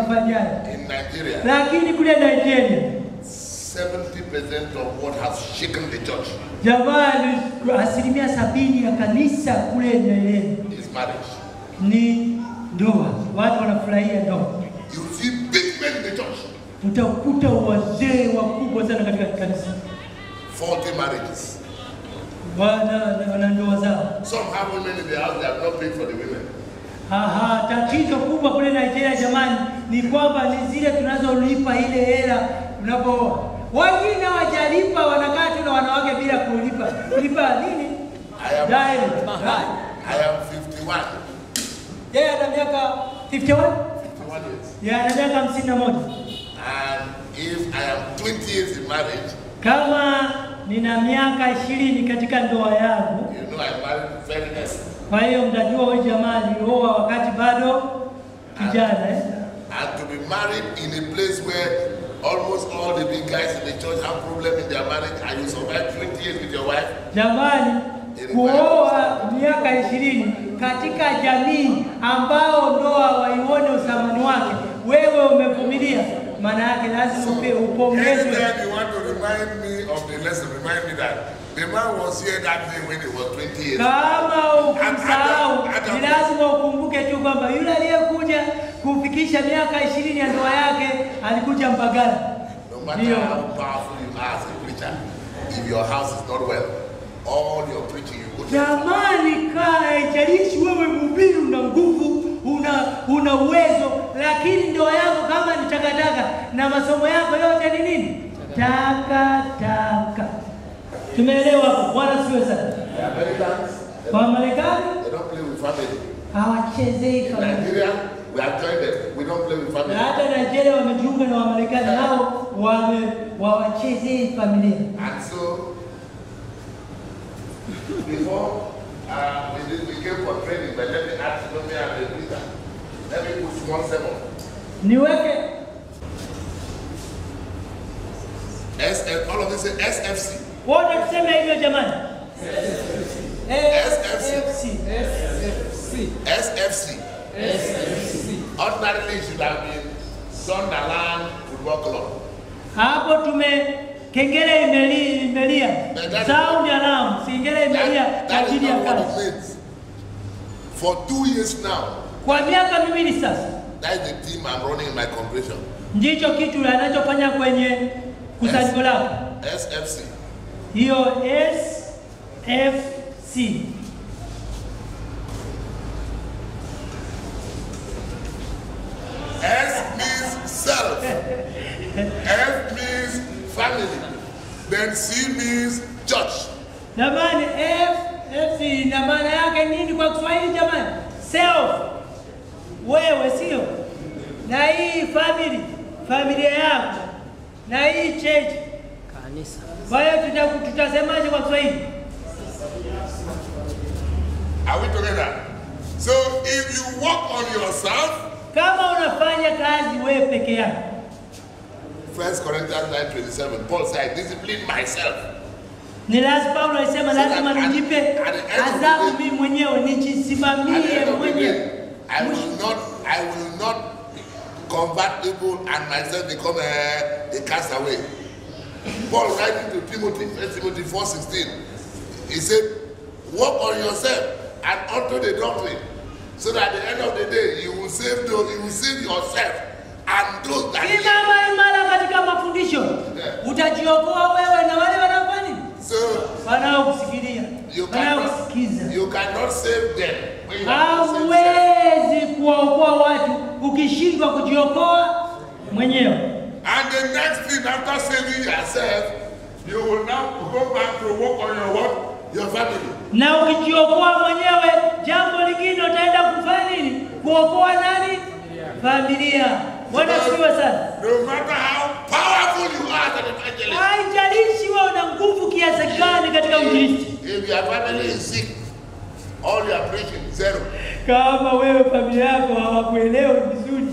wakafanyaje? In Nigeria, Lakini kule Nigeria 70% of what has shaken the church jamani, 70% ya kanisa kule Nigeria is marriage. ni ndoa. Watu wanafurahia ndoa. You see big men in the church. Utakuta wazee wakubwa sana katika kanisa. 40 marriages. Wana ndoa zao. Some have women in the house, they have not paid for the women. Tatizo kubwa kule Nigeria jamani ni kwamba ni zile tunazolipa ile hela unapooa. Wengine hawajalipa, wanakaa tu na wanawake bila kulipa. Kulipa nini? I am 51. Yeye ana miaka 51? 51 years. Yeye ana miaka 51. And if I am 20 years in marriage, kama nina miaka 20 katika ndoa yangu, you know I married very early. Kwa hiyo mtajua wewe jamani, oa wakati bado kijana And to be married in a place where almost all the big guys in the church have problem in their marriage and you survive 20 years with your wife. Jamani, kuoa miaka 20 katika jamii ambao ndoa waione usamani wake, wewe umevumilia, maana yake lazima upongezwe. Anytime you want to remind me of the lesson, remind me that the man was here that day when he was 20 years. Kama ukumsahau, ni lazima ukumbuke tu kwamba yule aliyekuja kufikisha miaka 20 ya ndoa yake alikuja Mbagala. No matter how powerful you are as a preacher, if your house is not well, all your preaching you go to. Jamani, haijalishi wewe mhubiri una nguvu, una uwezo, lakini ndoa yako kama ni takataka na masomo yako yote ni nini? Takataka. Tumeelewa hapo? Bwana siwe sana. Kwa Marekani, they don't play with family. hawachezei familia. In Nigeria, we have joined them. We don't play with family. Hata Nigeria wamejiunga na Wamarekani nao wawachezei familia. And so, before we came for training, but let me ask you, me and the leader. Let me put small sermon. Niweke all of this say SFC. wote tuseme hivyo jamani. SFC. Ordinarily it should have been Sunderland Football Club. Hapo kengele imelia. Sound alarm, kengele imelia That is ajili ya not what kazi. it means. For 2 years now, Kwa miaka miwili sasa, that is the team I'm running in my congregation. ndicho kitu anachofanya kwenye kusanyiko lako. SFC. Hiyo SFC. S means self. F means family. Then C means church. Jamani, FC na maana yake nini kwa Kiswahili jamani? Self. Wewe sio. Na hii familia yako. Na hii church. Kanisa. Kwa hiyo tutasemaje kwa Kiswahili? Are we together? So if you work on yourself, kama unafanya kazi wewe peke yako. 1 Corinthians 9:27, Paul said, I discipline myself. Ni lazima Paulo alisema lazima nijipe adhabu mimi mwenyewe, nijisimamie mwenyewe. I will not convert people and myself become a castaway. Paul writing to Timothy, 1 Timothy 4:16, he said, work on yourself and unto the doctrine, so that at the end of the day you will save those, you will save yourself and those that imara katika mafundisho. Utajiokoa wewe na wale wanafanya. So wanaokusikilia. You cannot save them. Hauwezi kuwaokoa watu ukishindwa kujiokoa mwenyewe. And the next thing after saving yourself, you will now go back to work on your family. Na ukijiokoa mwenyewe, jambo lingine utaenda kufanya nini? Kuokoa nani? Familia. Bwana siwe sana. No matter how powerful you are as an evangelist. Haijalishi wewe una nguvu kiasi gani katika uinjilisti. If your family is sick, all your preaching zero. Kama wewe familia yako hawakuelewa vizuri,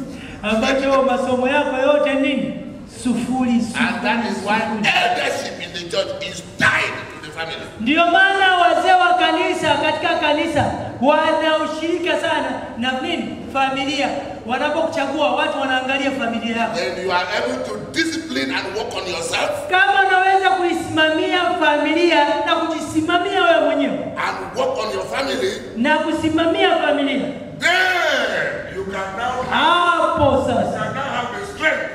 ambacho masomo yako yote nini? Sufuri. And that is why eldership in the church is tied to the family. Ndio maana wazee wa kanisa katika kanisa wanaushirika sana na nini? Familia. wanapokuchagua watu wanaangalia familia yako. When you are able to discipline and work on yourself, Kama unaweza kuisimamia familia na kujisimamia wewe mwenyewe and work on your family, na kusimamia familia, then you can now hapo sasa have the strength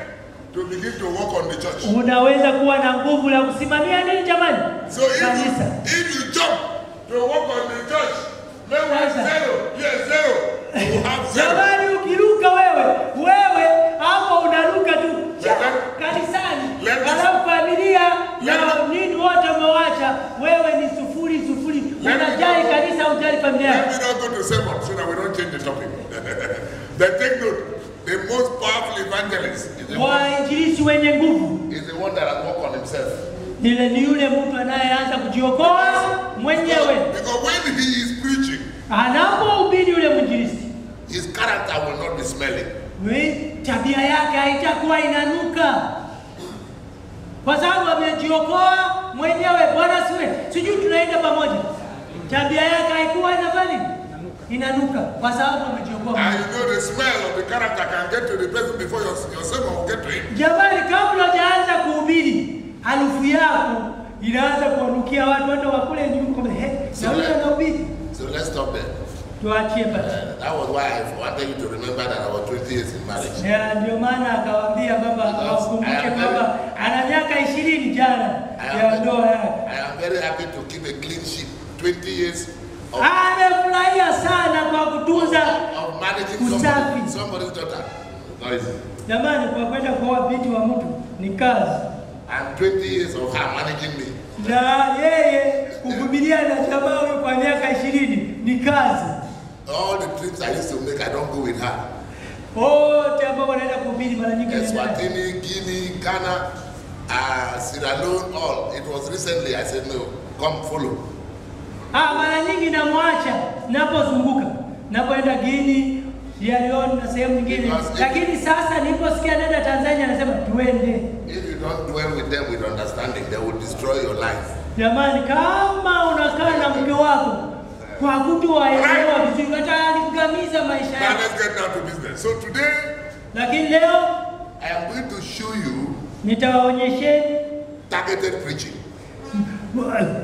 to begin to work on the church. unaweza kuwa na nguvu la kusimamia nini jamani? So Kanisa. if you jump to work on the church, maybe zero, yes, zero, you have zero. Jamani, ukiruka wewe hapo unaruka tu kanisani, halafu familia na nini wote umewacha, wewe ni sufuri. Unajali kanisa, unajali familia. Let me not go to sermon so that we don't change the topic. But take note, the most powerful evangelist is the Wainjilisti wenye nguvu one that has worked on himself. ni yule mtu anayeanza kujiokoa mwenyewe. Because when he is preaching, Anapohubiri yule mwinjilisti, his character will not be smelling. tabia yake haitakuwa inanuka, kwa sababu amejiokoa mwenyewe. Bwana siwe, sijui tunaenda pamoja. Tabia yake haikuwa inanuka kwa sababu amejiokoa. And you know the smell of the character can get to the person before your sermon will get to him. Jamani, kabla hujaanza kuhubiri, harufu yako inaanza kuwanukia watu hata wakule nyuma kama So let's stop there. Tuachie pale. That was why I wanted you to remember that I was 20 years in marriage. Ndio maana akawaambia baba akumbuke baba ana miaka 20 jana ya ndoa yake. I am very happy to keep a clean sheet. 20 years of Amefurahia sana kwa kutunza managing somebody's daughter. Noisy. Jamani, kwa kwenda kwa binti wa mtu ni kazi. And 20 years of her managing me. Na yeye kuvumilia na jamaa huyo kwa miaka 20 ni kazi. All the trips I used to make, I don't go with her. Wote ambao wanaenda kuhubiri mara nyingi Eswatini, Guinea, Ghana, Sierra Leone, all. It was recently I said no, come follow. Mara nyingi namwacha napozunguka. Napoenda Guinea, Sierra Leone na sehemu nyingine. Lakini sasa niliposikia nenda Tanzania anasema tuende. If you don't dwell with them with understanding, they will destroy your life. Jamani, kama unakaa na mke wako kwa kutoelewa vizuri ataangamiza maisha yako. Now let's get down to business. So today, Lakini leo I am going to show you nitawaonyesheni targeted preaching.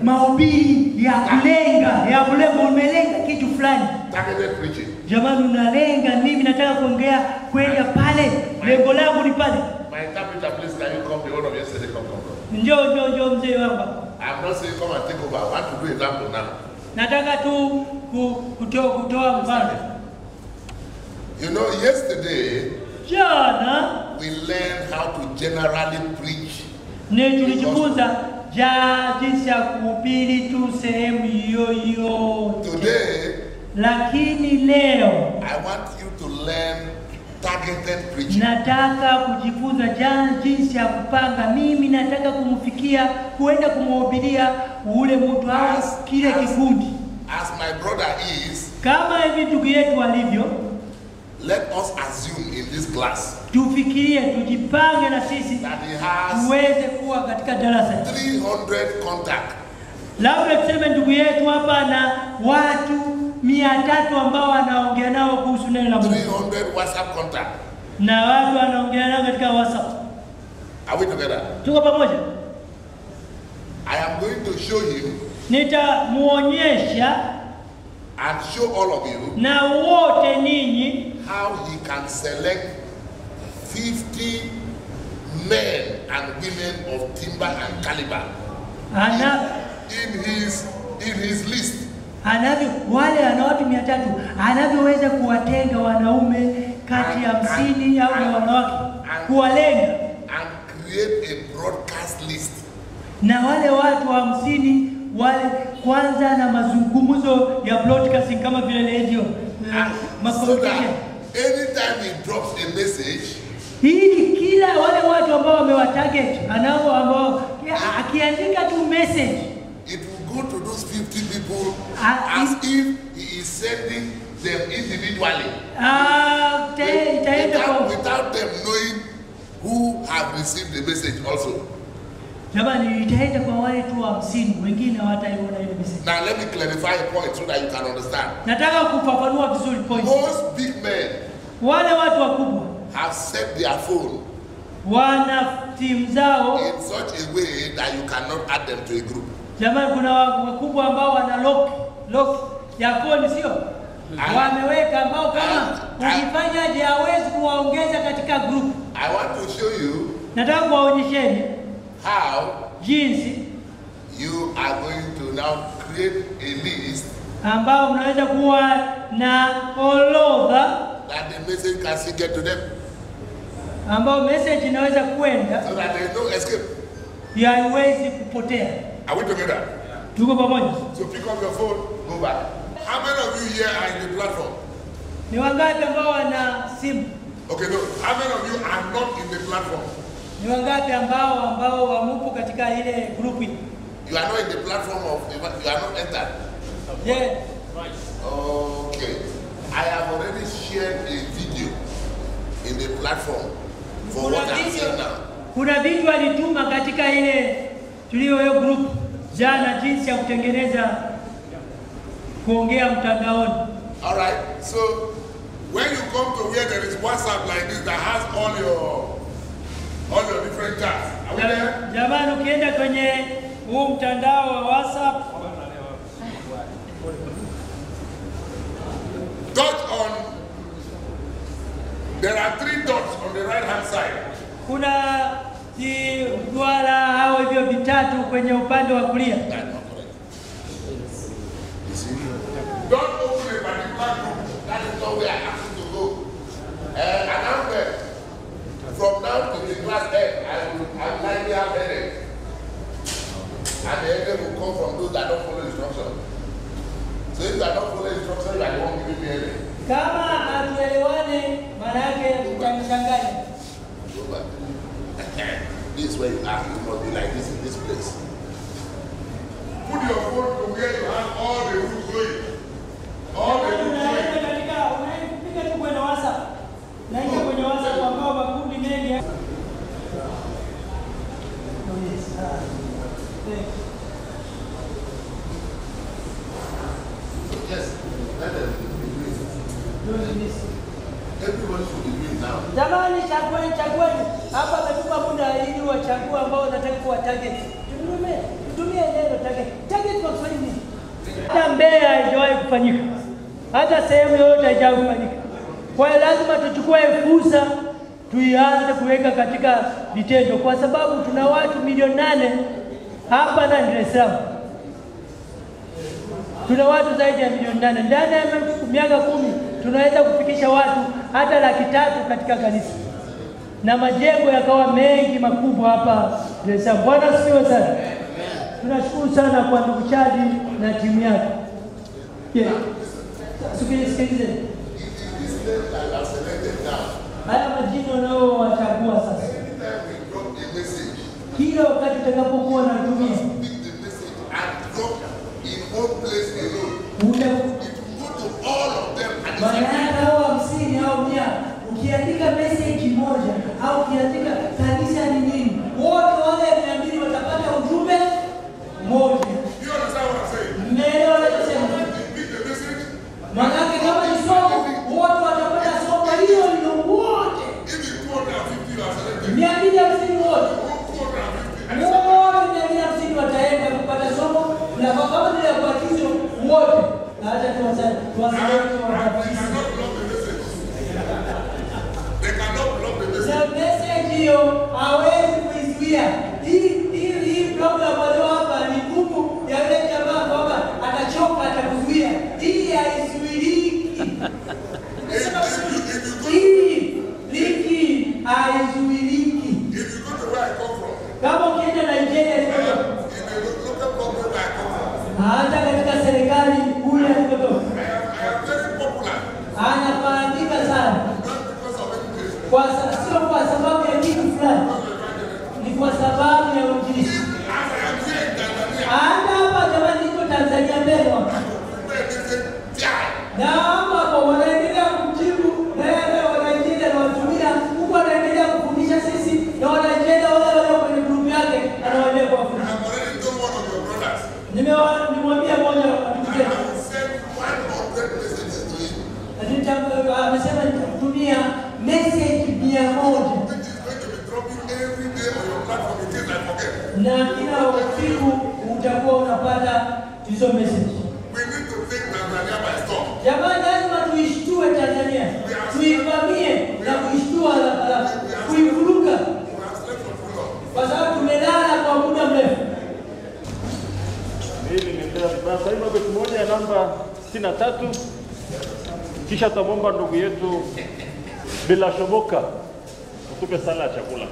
mahubiri ya kulenga, umelenga kitu fulani. Targeted preaching. Jamani, unalenga, mimi nataka kuongea kwenda pale, lengo langu ni pale. My interpreter, please, can you come? The one of yesterday, come. Njoo mzee wangu. I'm not saying come and take over. I want to do example now. Nataka tu kutoa mfano. You know, yesterday, Jana we learned how to generally preach. Tulijifunza jinsi ya kuhubiri tu sehemu hiyo. Today, Lakini leo I want you to learn targeted preaching. nataka kujifunza jinsi ya kupanga. Mimi nataka kumfikia, kuenda kumhubiria ule mtu au kile kikundi. As my brother is, Kama hivi ndugu yetu walivyo, let us assume in this class tufikirie, tujipange na sisi that he has tuweze kuwa katika darasa 300 contacts. Labda tuseme ndugu yetu hapa na watu 300 ambao anaongea nao kuhusu neno la Mungu. 300 WhatsApp contacts. Na watu anaongea nao katika WhatsApp. Are we together? Tuko pamoja? I am going to show him Nitamuonyesha and show all of you na wote ninyi how he can select 50 men and women of timber and caliber in his list. Wale ana watu 300 anavyoweza kuwatenga wanaume kati ya 50 au na wanawake, kuwalenga and create a broadcast list. Na wale watu 50 wale kwanza na mazungumzo ya broadcasting kama vile radio so that anytime he drops a message, hii kila wale watu ambao wamewatarget ambao akiandika tu message, it will go to those 50 people as if he is sending them individually, without them knowing who have received the message also. Jamani, itaenda kwa wale tu 50, wengine hawataiona ile message. Now let me clarify a point so that you can understand. Nataka kufafanua vizuri point. Most big men Wale watu wakubwa have set their phone wana timu zao in such a way that you cannot add them to a group. Jamani, kuna wakubwa ambao wana lock ya phone, sio? Wameweka ambao kama ukifanyaje hawezi kuwaongeza katika group. I want to show you, nataka kuwaonyesheni how jinsi you are going to now create a list ambao mnaweza kuwa na orodha that the message can still get to them, ambao message inaweza kwenda so that there is no escape. haiwezi kupotea. Are we together? Tuko pamoja? So pick up your phone, go back. How many of you here are in the platform? Ni wangapi ambao wana simu? Okay, no. How many of you are not in the platform? Ni wangapi ambao wamupo katika ile group? You are not in the platform of, you are not entered. Yeah. Right. Okay. I have already shared a video in the platform for what I'm saying now. Kuna video alituma katika ile tulio group jana, jinsi ya kutengeneza kuongea mtandaoni. All right. So when you come to where there is WhatsApp like this that has all your different chats, are we there? Jamani, ukienda kwenye huu mtandao wa WhatsApp, touch on, there are 3 dots on the right hand side. Kuna duara au hivyo vitatu kwenye upande wa kulia. Don't open a particular group. That is not where I ask you to go. Announcement. From now to the class end, I'm likely have headache. And the headache will come from those that don't follow instruction. So if you are not following instruction, you are the one giving me headache. Kama hatuelewani, maana yake utamchanganya. Go back. This is where you act. You must be like this in this place. Put your phone to where you have all the rules going. All the rules going. Unapiga tu kwenye WhatsApp. Naingia kwenye WhatsApp ambao makundi mengi. Yes. Let them be. Everyone should be doing now. Jamani, chagueni. Hapa ametupa muda ili wachague ambao wanataka kuwa target. Tutumie neno target. Target kwa Kiswahili. Hata Mbeya haijawahi kufanyika. Hata sehemu yoyote haijawahi kufanyika. Kwa hiyo lazima tuchukue fursa tuianze kuweka katika vitendo, kwa sababu tuna watu milioni 8 hapa na Dar es Salaam. Tuna watu zaidi ya milioni 8. Ndani ya miaka 10 tunaweza kufikisha watu hata 300,000 katika kanisa. Na majengo yakawa mengi makubwa hapa Dar es Salaam. Bwana asifiwe sana. Tunashukuru sana kwa ndugu Chadi na timu yake. Yeah. Sikilize. Haya majina nao wachagua sasa. Kila wakati utakapokuwa unatumia hao 50 au 100, ukiandika message moja au ukiandika kanisa ni nini, wote wale 200 watapata ujumbe moja. Mmeelewa nachosema? Maana kama ni somo, wote watapata somo hilo wote. 250 wote. Wote 250 wataenda kupata somo, na kama ni ya kuagizo wote. Hata the message hiyo hawezi kuizuia. Hii program leo hapa ni ngumu ya yule jamaa kwamba atachoka, atakuzuia. Hii haizuiliki. Hii haizuiliki. Kama ukienda Nigeria, hata katika serikali kule kutoka anafahamika sana, sio kwa sababu ya kitu fulani, ni kwa sababu ya uinjilisti. Hata hapa jamani, iko Tanzania mbele hapa, na hapa wanaendelea kujibu na yale wanaendelea na watumia huko, wanaendelea kufundisha sisi na wanaendelea wale walio kwenye group yake anawaendelea kuwafundisha. Nimwambia moja amesema nitakutumia Na kila usiku utakuwa unapata hizo message. We need to take Tanzania by storm. Jamani, lazima tuishtue Tanzania. Tuivamie na kuishtua haraka. Kuivuruga. Kwa sababu tumelala kwa muda mrefu. Hili ni ndio basi hiyo beti moja namba 63. Kisha tutamwomba ndugu yetu Bila Shoboka utupe sala ya chakula.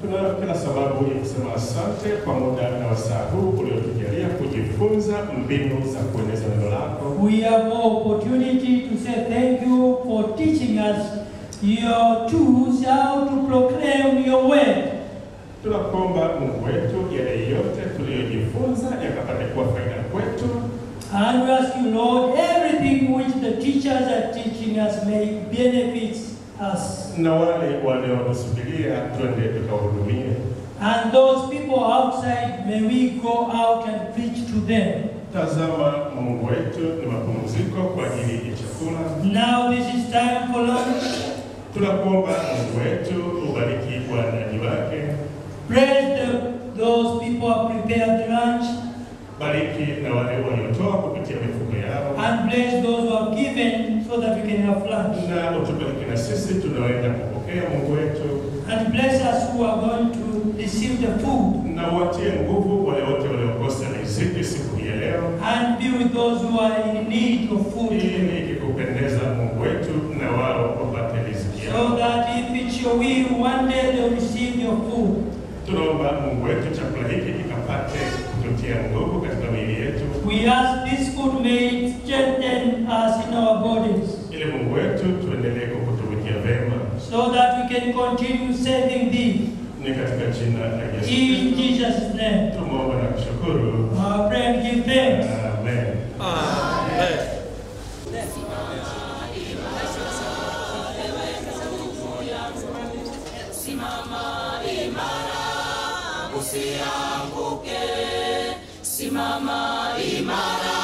Tunapenda sababu ya kusema asante kwa muda na wasaa huu uliotujalia kujifunza mbinu za kueneza neno lako. We have opportunity to say thank you for teaching us your tools how to proclaim your word. Tunakuomba Mungu wetu yale yote tuliyojifunza yakapate kuwa faida kwetu. And we ask you, Lord, everything which the teachers are teaching us may benefit us. Na wale wanaotusubiria twende tukahudumie. And those people outside, may we go out and preach to them. Tazama Mungu wetu ni mapumziko kwa ajili ya chakula. Now this is time for lunch. Tunakuomba Mungu wetu ubariki waandaji wake. Praise those people who have prepared lunch. Bariki na wale waliotoa kupitia mifuko yao. And bless those who have given so that we can have lunch. Na utubariki na sisi tunaoenda kupokea Mungu wetu. And bless us who are going to receive the food. Na watie nguvu wale wote waliokosa riziki siku ya leo. And be with those who are in need of food. Ili ikikupendeza Mungu wetu na wao wapate riziki yao. So that if it's your will, one day they'll receive your food. Tunaomba Mungu wetu chakula hiki kikapate kututia nguvu katika miili yetu. We ask this food may strengthen us in our bodies. Ili Mungu wetu tuendelee kukutumikia vema. So that we can continue serving thee. Ni katika jina la Yesu. In Jesus' name. Tunaomba na kushukuru. Pray and give thanks. Amen. Amen. Simama imara, usianguke. Simama imara,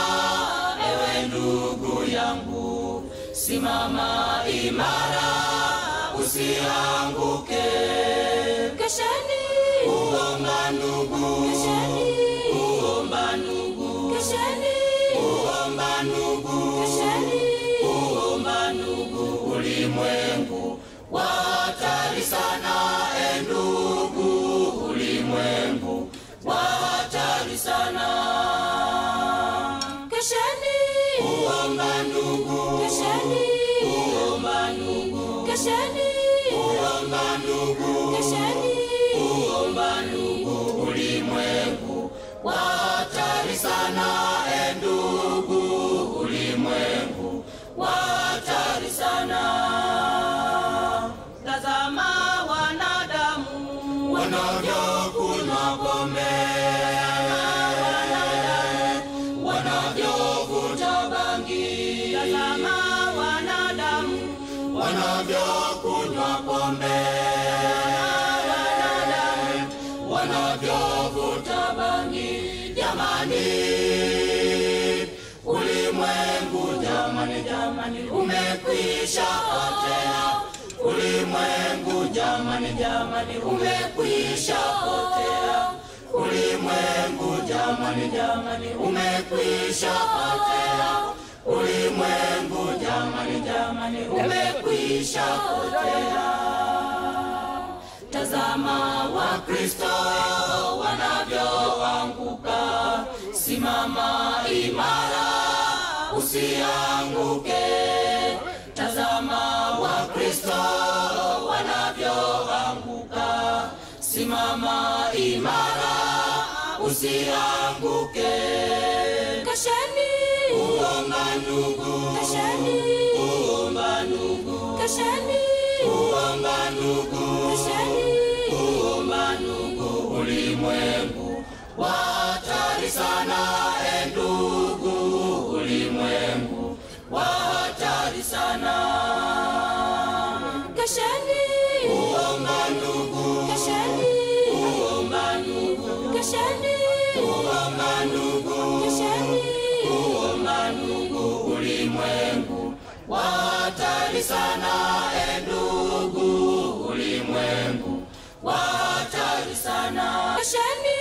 ewe ndugu yangu. Simama imara, usianguke. Kesheni kuomba ndugu, kesheni kuomba ndugu, kesheni kuomba ndugu, kesheni kuomba ndugu. Ulimwengu wa hatari sana, ndugu. Ulimwengu wa hatari sana. Kesheni kuomba ndugu, kesheni kuomba ndugu, kesheni kuomba ndugu, kesheni kuomba ndugu. Ulimwengu wa hatari sana, ndugu. Ulimwengu wa hatari sana. Tazama wanadamu wanavyokunywa pombe, wanavyovuta bangi. Tazama wanadamu wanavyokunywa pombe, wanavyovuta bangi. Jamani, ulimwengu jamani, jamani, umekwisha potea. Ulimwengu jamani, jamani, umekwisha potea. Ulimwengu jamani, jamani, umekwisha potea. Ulimwengu jamani, jamani, jamani, umekwisha potea. Tazama Wakristo wanavyoanguka, simama imara usianguke. Tazama Wakristo wanavyoanguka, simama imara usianguke. Kasheni uomba ndugu, kasheni uomba ndugu, kasheni uomba ndugu, kasheni uomba ndugu. Ulimwengu wa hatari sana, ndugu, ulimwengu wa hatari sana. Kasheni uomba ndugu, kasheni uomba ndugu, kasheni uomba ndugu, kasheni uomba ndugu. Ulimwengu wa hatari sana, ndugu, ulimwengu wa hatari sana. Kasheni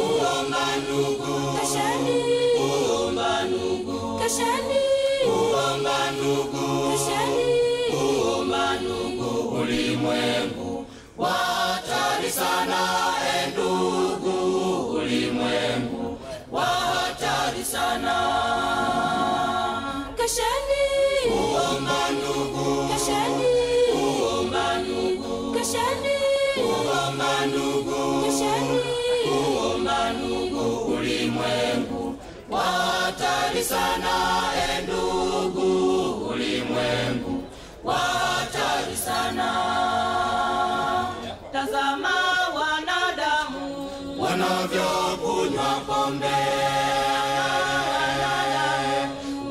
uomba ndugu, kasheni uomba ndugu, kasheni uomba ndugu, kasheni uomba ndugu. Ulimwengu wa hatari sana, ndugu, ulimwengu wa hatari sana. Kasheni uomba ndugu, kasheni uomba ndugu, kasheni uomba ndugu, kasheni uomba ndugu. Ulimwengu wa hatari sana, ndugu, ulimwengu wa hatari sana. Tazama wanadamu wanavyokunywa pombe,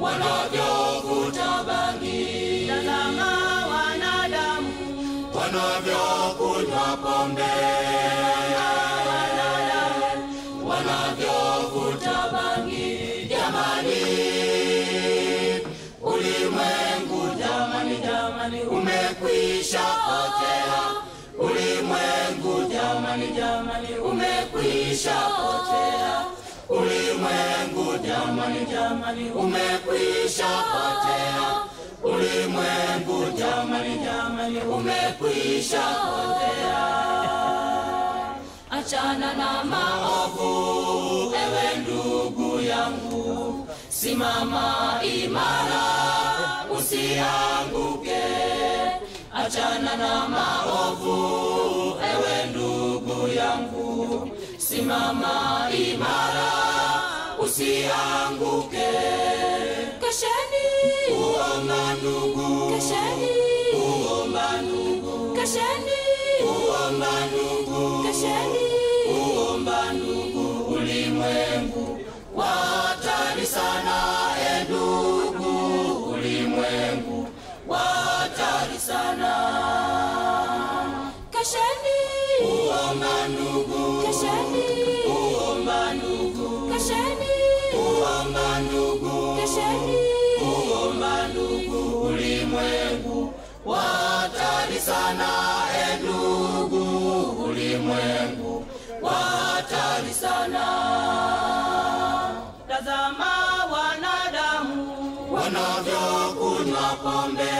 wanavyovuta bangi. Tazama wanadamu wanavyokunywa pombe, wanavyovuta bangi. Jamani, ulimwengu jamani, jamani, umekwisha potea. Ulimwengu jamani, jamani, umekwisha potea. Ulimwengu jamani, jamani, umekwisha potea. Ulimwengu jamani, jamani, umekwisha potea. Achana na maovu, ewe ndugu yangu, simama imara usianguke. Achana na maovu, ewe ndugu yangu, simama imara usianguke. Kasheni uomba ndugu, kasheni uomba ndugu, kasheni uomba ndugu, kasheni uomba ndugu. Ulimwengu wa hatari sana, ndugu, ulimwengu wa hatari sana. Kasheni uomba ndugu, kasheni uomba ndugu, kasheni uomba ndugu, kasheni uomba ndugu. Ulimwengu wa hatari sana, ndugu, ulimwengu wa hatari sana. Tazama wanadamu wanavyokunywa pombe,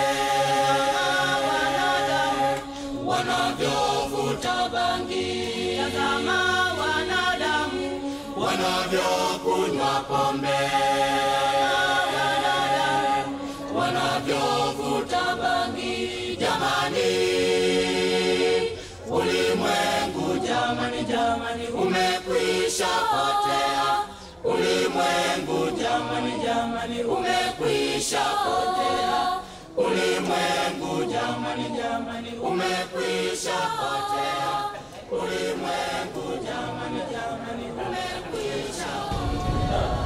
wanavyovuta bangi. Tazama wanadamu wanavyokunywa pombe, wanavyovuta bangi. Jamani, ulimwengu jamani, jamani, umekwisha potea. Ulimwengu jamani, jamani, umekwisha potea. Ulimwengu jamani, jamani, umekwisha potea. Ulimwengu jamani, jamani, umekwisha potea.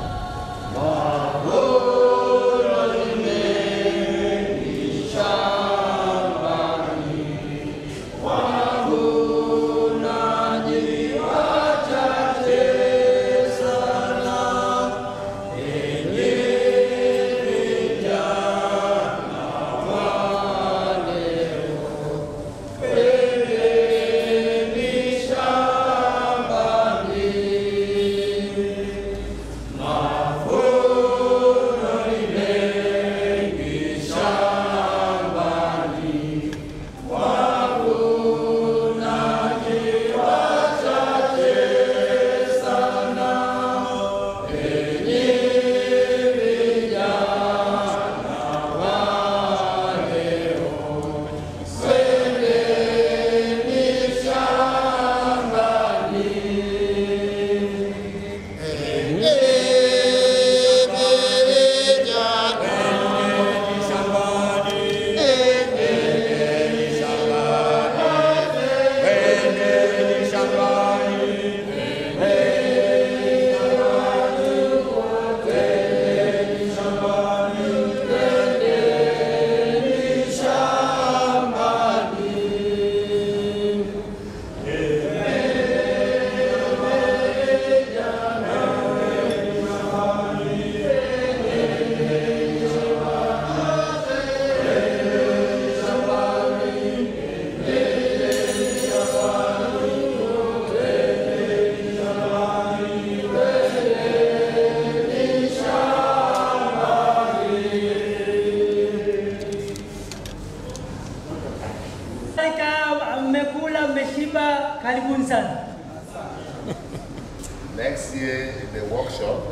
Next year in the workshop,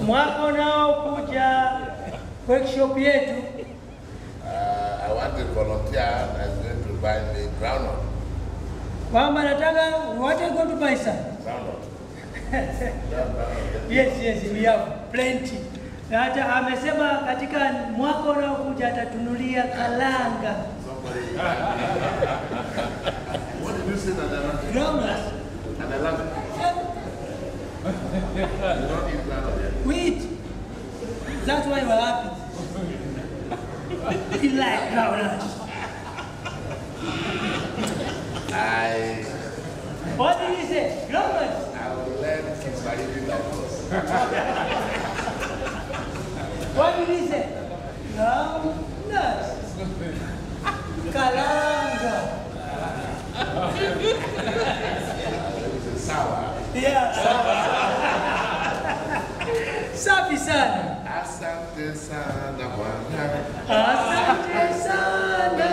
mwaka unaokuja workshop yetu, I want a volunteer that's going to buy me groundnut. kwamba nataka what are you going to buy, sir? Groundnut. Yes, we have plenty. Hata amesema katika mwaka unaokuja atatunulia kalanga. What did you say, Nadala? Groundnut. Nadala? You don't eat groundnut yet? Wait. That's why we're happy. We like groundnut. What did he say? Groundnut. I will learn Kiswahili like this. What did he say? Groundnut. Kalanga. It's sour. Yeah. Safi sana. Asante sana bwana. Asante sana.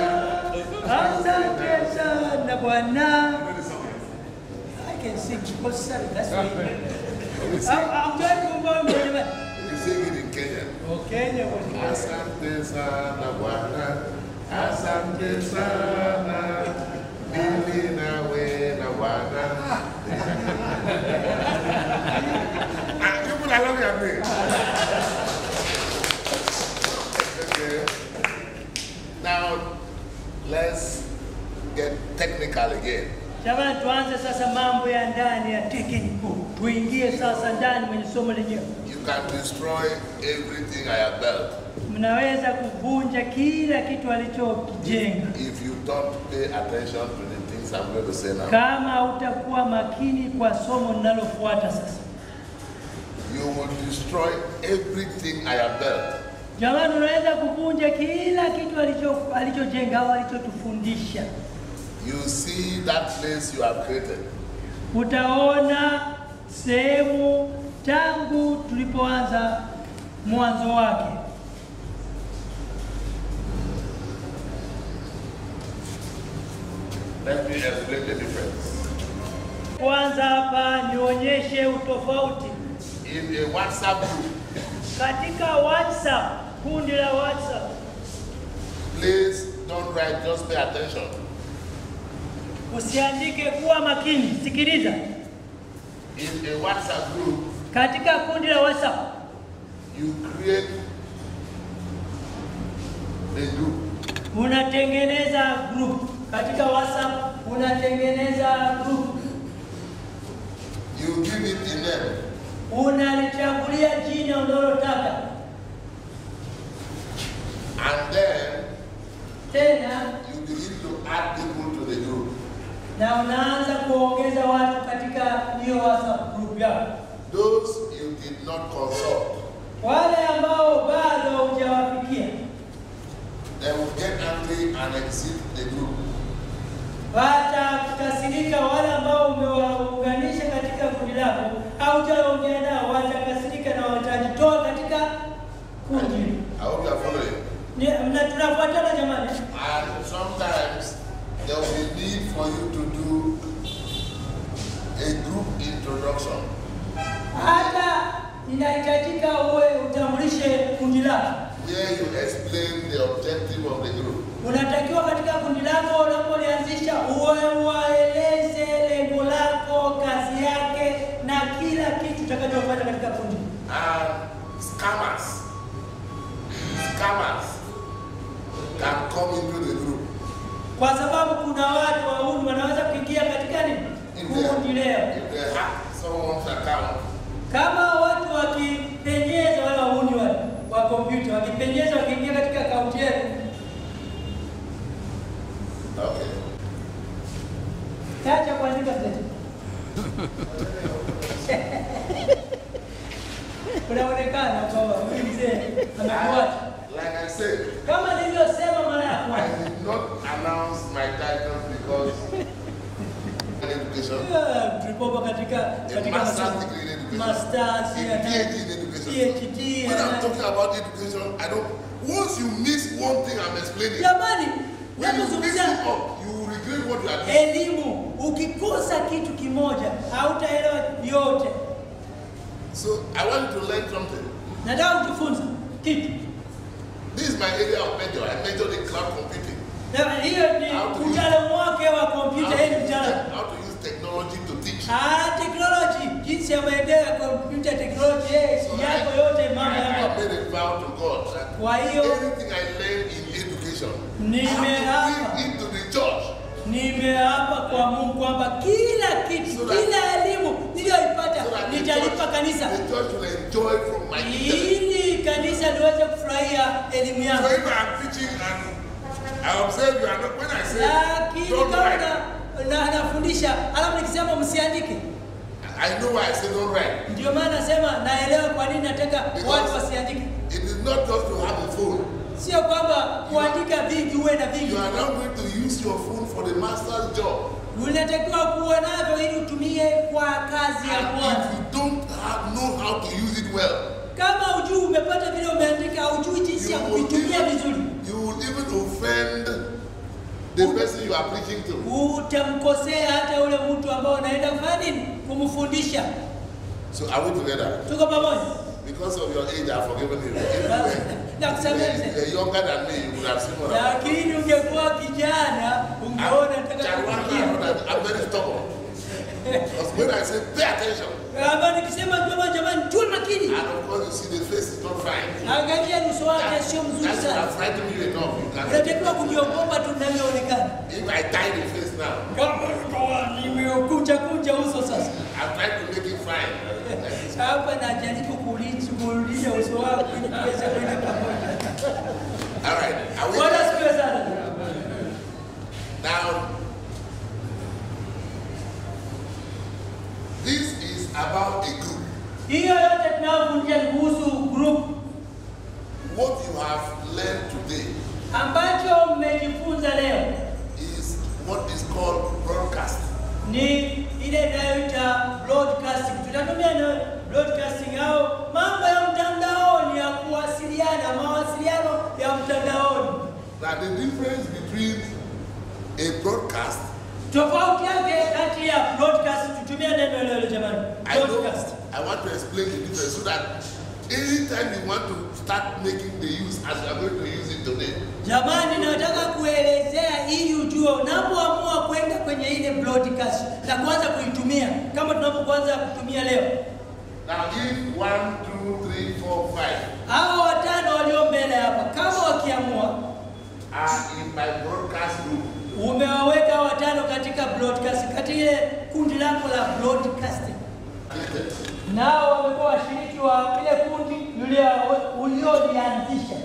Asante sana bwana. I can sing because sorry, that's why. I'm trying to go on. You sing it in Kenya. Kenya. Asante sana bwana. Asante sana. Mimi nawe na bwana. People are laughing at me. Okay. Now, let's get technical again. Jamani, tuanze sasa mambo ya ndani ya technical. Tuingie sasa ndani kwenye somo lenyewe. You can destroy everything I have built Mnaweza kuvunja kila kitu alichojenga if you don't pay attention to the things I'm going to say now. kama hautakuwa makini kwa somo linalofuata sasa. You will destroy everything I have built Jamani, unaweza kuvunja kila kitu alichojenga au alichotufundisha. You see that place you have created. Utaona sehemu tangu tulipoanza mwanzo wake. Let me explain the difference. Kwanza hapa nionyeshe utofauti. In a WhatsApp group, Katika WhatsApp, kundi la WhatsApp, please don't write, just pay attention. usiandike, kuwa makini, sikiliza. In a WhatsApp group, Katika kundi la WhatsApp, you create a group. unatengeneza group. Katika WhatsApp, unatengeneza group. You give it a name. Unalichagulia jina unalotaka. And then, Tena, you begin to add people to the group. na unaanza kuongeza watu katika hiyo WhatsApp group yako. Those you did not consult, Wale ambao bado hujawafikia, they will get angry and exit the group. watakasirika. Wale ambao umewaunganisha katika kundi lako au hujaongea nao watakasirika na watajitoa katika kundi. I hope you are following. Tunafuatana jamani. And sometimes there will be need for you to do a group introduction. Hata inahitajika uwe utambulishe kundi lako. Where you explain the objective of the group. Unatakiwa katika kundi lako unapolianzisha uwe waeleze lengo lako, kazi yake na kila kitu utakachofanya katika kundi. Scammers can come into the group. Kwa sababu kuna watu wauni wanaweza kuingia katika nini? Kundi leo. If they hack someone's account. Kama watu wakipenyeza wale wauni wa kompyuta, wakipenyeza wakiingia katika akaunti yako. Okay. Acha kuandika tena. Unaonekana kwamba huyu mzee anakuacha. Like I said, Kama nilivyosema mara ya I kwanza. did not announce my title because education. Tulipokuwa katika Master's degree in education. Masters, PhD in education. PhD. When I'm talking about education, I don't. Once you miss one thing I'm explaining, Jamani, when you mix it napozungumza up, you will regret what you are doing. elimu, ukikosa kitu kimoja hautaelewa yote. So I want you to learn something. Nataka kujifunza kitu. This is my area of major. I majored in cloud computing. Na hiyo ni utaalamu wake wa kompyuta, yeye ni mtaalamu. How to use technology to teach. Technology, jinsi ya maendeleo ya kompyuta, technology, yako yote mambo I yako. made a vow to God that Kwa hiyo everything I learned in education, I nimeapa have to give it to the church. Nimeapa kwa Mungu kwamba kila kitu, kila elimu niliyoipata So that nitalipa kanisa. the church will enjoy from my intellect. Ili kanisa liweze kufurahia elimu So yangu. if I'm teaching and I observe you, and when I say Lakini don't kama write, nafundisha, alafu nikisema msiandike. I know why I say don't write. Ndio maana nasema naelewa kwa nini nataka watu wasiandike. It is not just to have a phone. Sio kwamba kuandika vingi uwe na vingi. You are now going to use your phone for the master's job. Unatakiwa kuwa navyo ili utumie kwa kazi ya And Bwana. if you don't know how to use it well, Kama hujui umepata vile umeandika, hujui jinsi ya kuvitumia vizuri, you will even offend the person you are preaching to. utamkosea hata ule mtu ambao unaenda kufanya nini? Kumfundisha. So are we together? Tuko pamoja? Because of your age, I've forgiven you. Nakusamehe. If you're younger than me, you would have seen what I've done. Lakini ungekuwa kijana, ungeona nataka kufikia. I'm very stubborn. Because when I say pay attention, Kama nikisema jamani tuwe makini. and of course you see the face is not fine. Angalia uso wake sio mzuri That should sana. have frightened you enough. You can't. Unatakiwa kujiogopa tu ninavyoonekana. If I tie the face now, Kama nimeukunja uso sasa. I'm trying to make it fine. Hapa najaribu kuuliza uso wako ili tuweze kwenda pamoja. All right. Are we Bwana there? asifiwe sana. Now, this is about a group. Hiyo yote tunayofundisha ni kuhusu group. What you have learned today Ambacho mmejifunza leo is what is called broadcast. ni ile inayoita broadcasting. Tunatumia na broadcasting au mambo ya mtandaoni ya kuwasiliana, mawasiliano ya mtandaoni. Now, the difference between a broadcast, Tofauti yake kati ya broadcast, tutumia neno leo jamani. Broadcast. I want to explain the difference so that anytime you want to start making the use as you are going to use it today, Jamani, nataka kuelezea ili ujue unapoamua kwenda kwenye ile broadcast na kuanza kuitumia kama tunapoanza kutumia leo. now if 1, 2, 3, 4, 5 Hao watano walio mbele hapa kama wakiamua are in my broadcast group, umewaweka watano katika broadcast, katika ile kundi lako la broadcasting. Nao wamekuwa washiriki wa ile kundi uliolianzisha.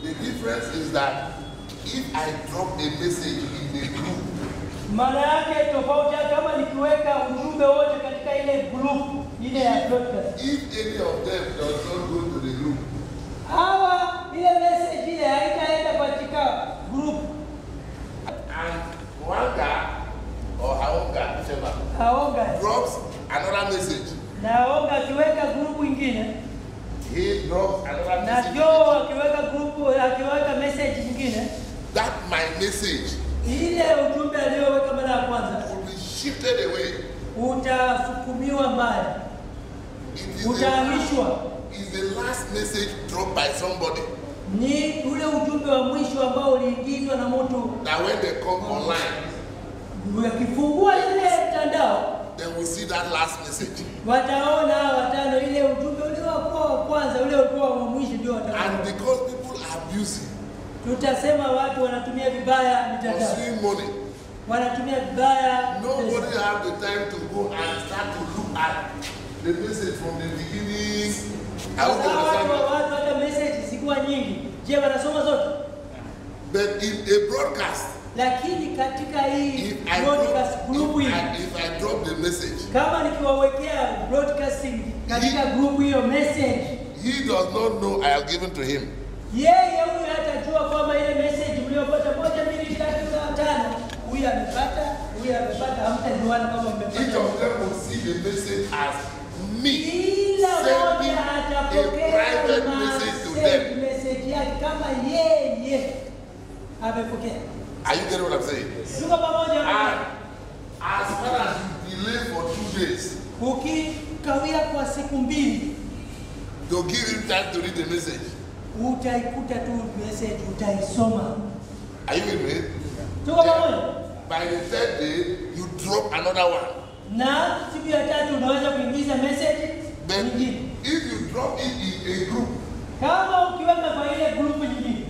the difference is that if I drop a message in the group, Maana yake tofauti kama nikiweka ujumbe wote katika ile group ile ya broadcast. if any of them does not go to the group, Hawa ile message ile haitaenda katika group. and Wanga or Haonga, whichever, Haonga. drops another message, Na Haonga akiweka group nyingine, he drops another na message, Joe akiweka message nyingine, that my message ile ujumbe aliyoweka mara ya kwanza will be shifted away. utasukumiwa mbali, It is the utahamishwa. is the last message dropped by somebody. Ni ule ujumbe wa mwisho ambao uliingizwa na mtu. That when they come online, wakifungua ile mtandao, they will see that last message. Wataona watano ile ujumbe ule wa kwanza, ule ulikuwa wa mwisho ndio wataona. And because people are abusing, tutasema watu wanatumia vibaya mitandao. Pursuing money. Wanatumia vibaya. Nobody have the time to go and start to look at the message from the beginning. Watu hata message zikuwa nyingi. Je, wanasoma zote? But in a broadcast, lakini katika hii broadcast group hii, if I drop the message, kama nikiwawekea broadcasting katika group hiyo message, he does not know I have given to him. Yeye huyu hatajua kwamba ile message mliyopata 1, 2, 3, 4, 5 huyu amepata, hamtajuana kama mmepata. Each of them will see the message as me sending a private message to them. Message yake kama yeye amepokea. Are you getting what I'm saying? And as far as you delay for 2 days, ukikawia kwa siku 2, to give him time to read the message, utaikuta tu message, utaisoma. Are you with me? By the 3rd day, you drop another one. Na siku ya 3 unaweza kuingiza message nyingine. If you drop it in a group, kama ukiweka kwa ile group nyingine,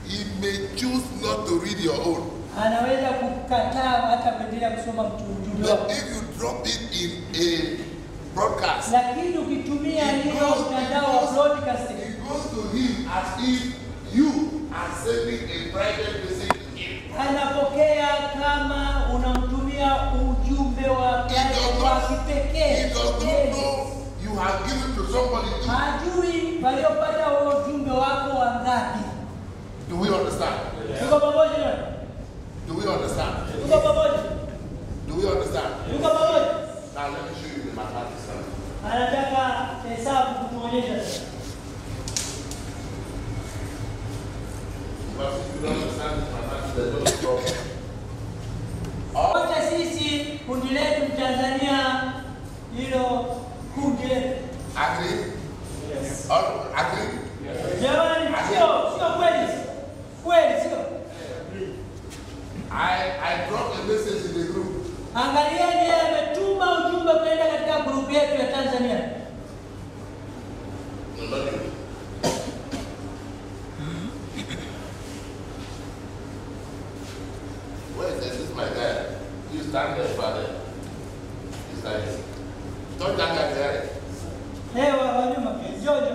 he may choose not to read your own. Anaweza kukataa hata kuendelea kusoma mtu. But if you drop it in a broadcast, lakini ukitumia hiyo mtandao wa broadcasting, it goes to him as if you are sending a private message to him. Anapokea kama unamtumia ujumbe wa kipekee. He does not know you have given to somebody. Hajui waliopata ujumbe wako wangapi. Do we understand? Tuko pamoja? Do we understand? Tuko pamoja? Do we understand? Tuko pamoja? Now let me show you the mathematics. Anataka hesabu kutuonyesha. But if you don't understand the mathematics, there's no problem. Wote sisi kundi letu Tanzania hilo kundi letu. Agree? Yes. Agree? Yes. Jamani, sio kweli. Kweli sio? I dropped a message in the group. Angalieni, ametuma ujumbe kwenda katika group yetu ya Tanzania. Where is this my guy? You stand there, father. He's like, don't that guy there. Hey, wanyuma, Jojo.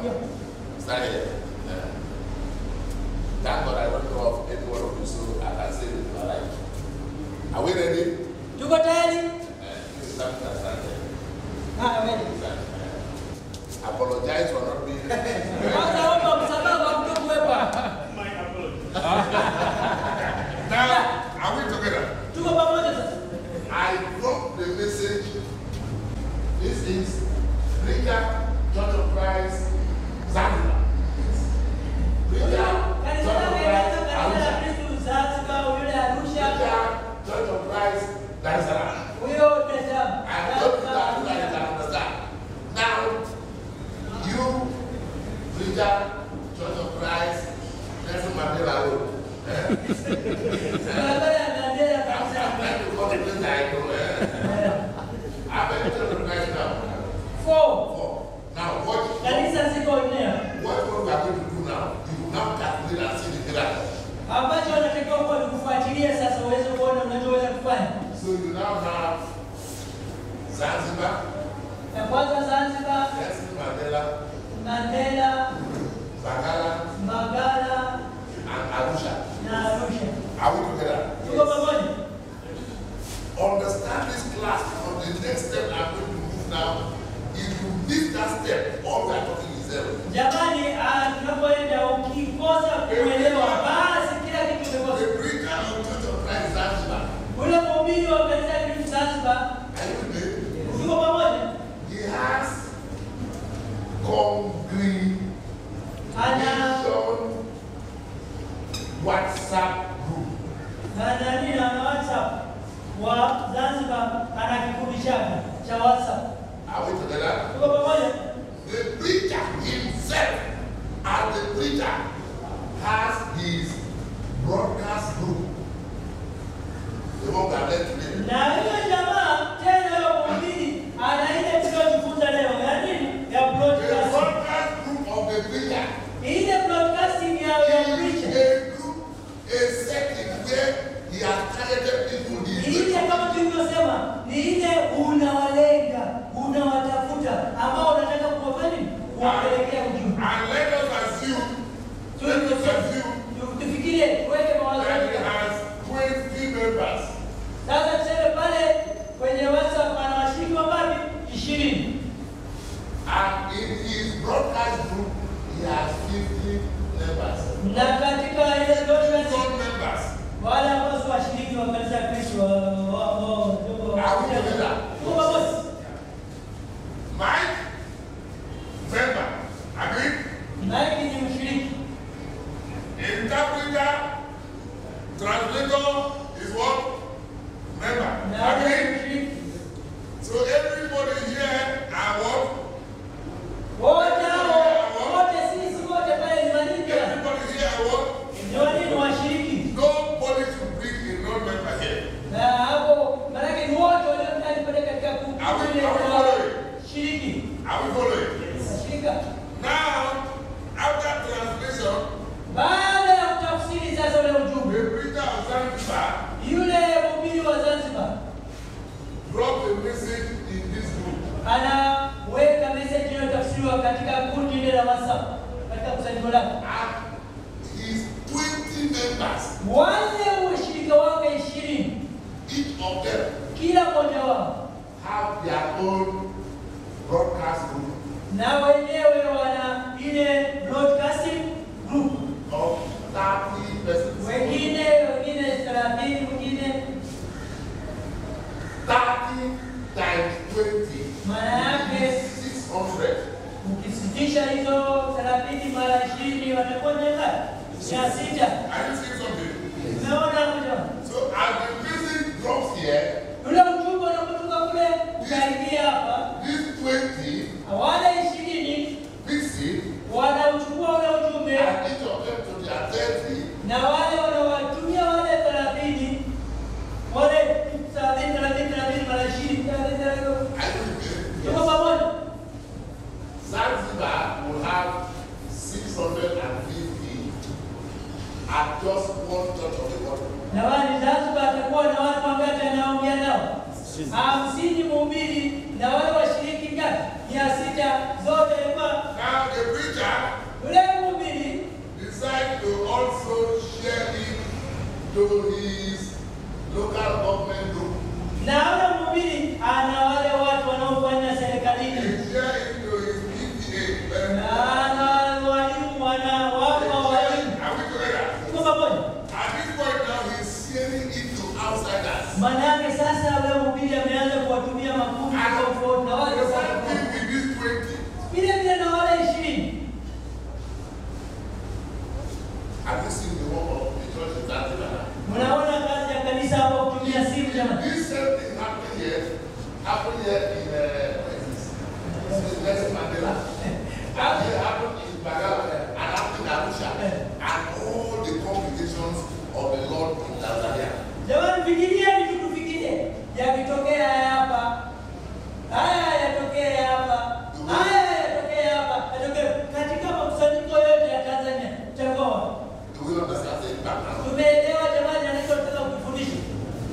No. Stand here. Thank God I don't know of any one of you, so I can say it in my life. Are we ready? Tuko tayari? Stand there. Ready. Apologize for not being ready. Now, are we together? I dropped the message. This is Rita Church of Christ, Zanzibar. Rita Church of Christ, Arusha. Rita Church of Christ, Dar es Salaam. I told you that you guys can understand. Now, you, Rita Church of Christ, Nelson Mandela Road. Now, what we are going to do now, you will now calculate and see the miracle. So you now have Zanzibar, Nelson Mandela, Mbagala, and Arusha. Are we together? Understand this class on the next step I'm going to move now. If you miss that step, all we are talking is zero. Jamani, tunapoenda ukikosa kuelewa basi kila kitu kimekosa. The preacher of Church of Christ Zanzibar. Ule mhubiri wa kanisa la Zanzibar. Are you with me? Tuko pamoja? He has congregation WhatsApp group. Ana WhatsApp wa Zanzibar, ana kikundi chake cha WhatsApp. Are we together? Tuko pamoja? The And let us assume tufikirie tuweke mawazo that he yetu. has 20 members. Sasa tuseme pale kwenye WhatsApp ana washiriki wangapi? 20. And in his broadcast group, he has 50 members. Na katika ile broadcast members. wale ambao si washiriki wa kanisa la Kristo Mike, member. Agree? Mike ni mshiriki. Interpreter, translator is what? Member. Agree? So everybody here are what? Wote sisi wote pale ni manini? Everybody here are what? Ni washiriki. Nobody should bring a non-member here. Na hapo maana ni wote waliokuwa pale katika kundi shiriki. Are we following? Shirika. Now, after translation, baada ya kutafsiri sasa ule ujumbe, the preacher of Zanzibar, yule mhubiri wa Zanzibar, drop a message in this group. Anaweka message hiyo tafsiriwa katika kundi ile la WhatsApp, katika kusanyiko lake. And his 20 members, wale washirika wake 20, each of them, kila mmoja wao have their own broadcast group na wenyewe wana ile broadcasting group of 30 persons. wengine 30, wengine 30 times 20. maana yake 600. ukisitisha hizo 30 mara 20 watakuwa ni ngapi? 600. Are you seeing something? Unaona moja? So as the message drops here, Ule ujumbe unapotoka kule ukaingia hapa, these 20 wale 20 fix it, wanauchukua ule ujumbe and each of them to their 30. na wale wanawatumia wale 30 wale 30 mara 20 tuko pamoja. Zanzibar will have 650 at just one touch of the water. Na wale Zanzibar atakuwa na watu wangapi anaongea nao? 50 mhubiri na wale washiriki ngapi? 600 zote kwa. Now the preacher Ule mhubiri decides to also share it to his local government group. na ule mhubiri ana wale watu wanaofanya serikalini. He share it to his PTA. Na walimu wanawapa walimu. Are we together? Tuko pamoja? At this point now, he's sharing it to outsiders. Maana yake sasa ule mhubiri ameanza kuwatumia makundi tofauti na wale The same thing with these 20. vile vile na wale 20. Have you seen the work of the church in Zanzibar? Mnaona kazi ya kanisa hapo kutumia simu jamani? This same thing happened here in Nelson Mandela. And it happened in Bagala and happened in Arusha. And all the congregations of the Lord in Tanzania. Jamani, fikiria ni tukufikirie. Yakitokea hapa. Haya yatokea hapa. Haya yatokea hapa. Yatokea katika makusanyiko yote ya Tanzania. Chagua. Do we understand the impact now? Tumeelewa jamani anachotaka kufundisha.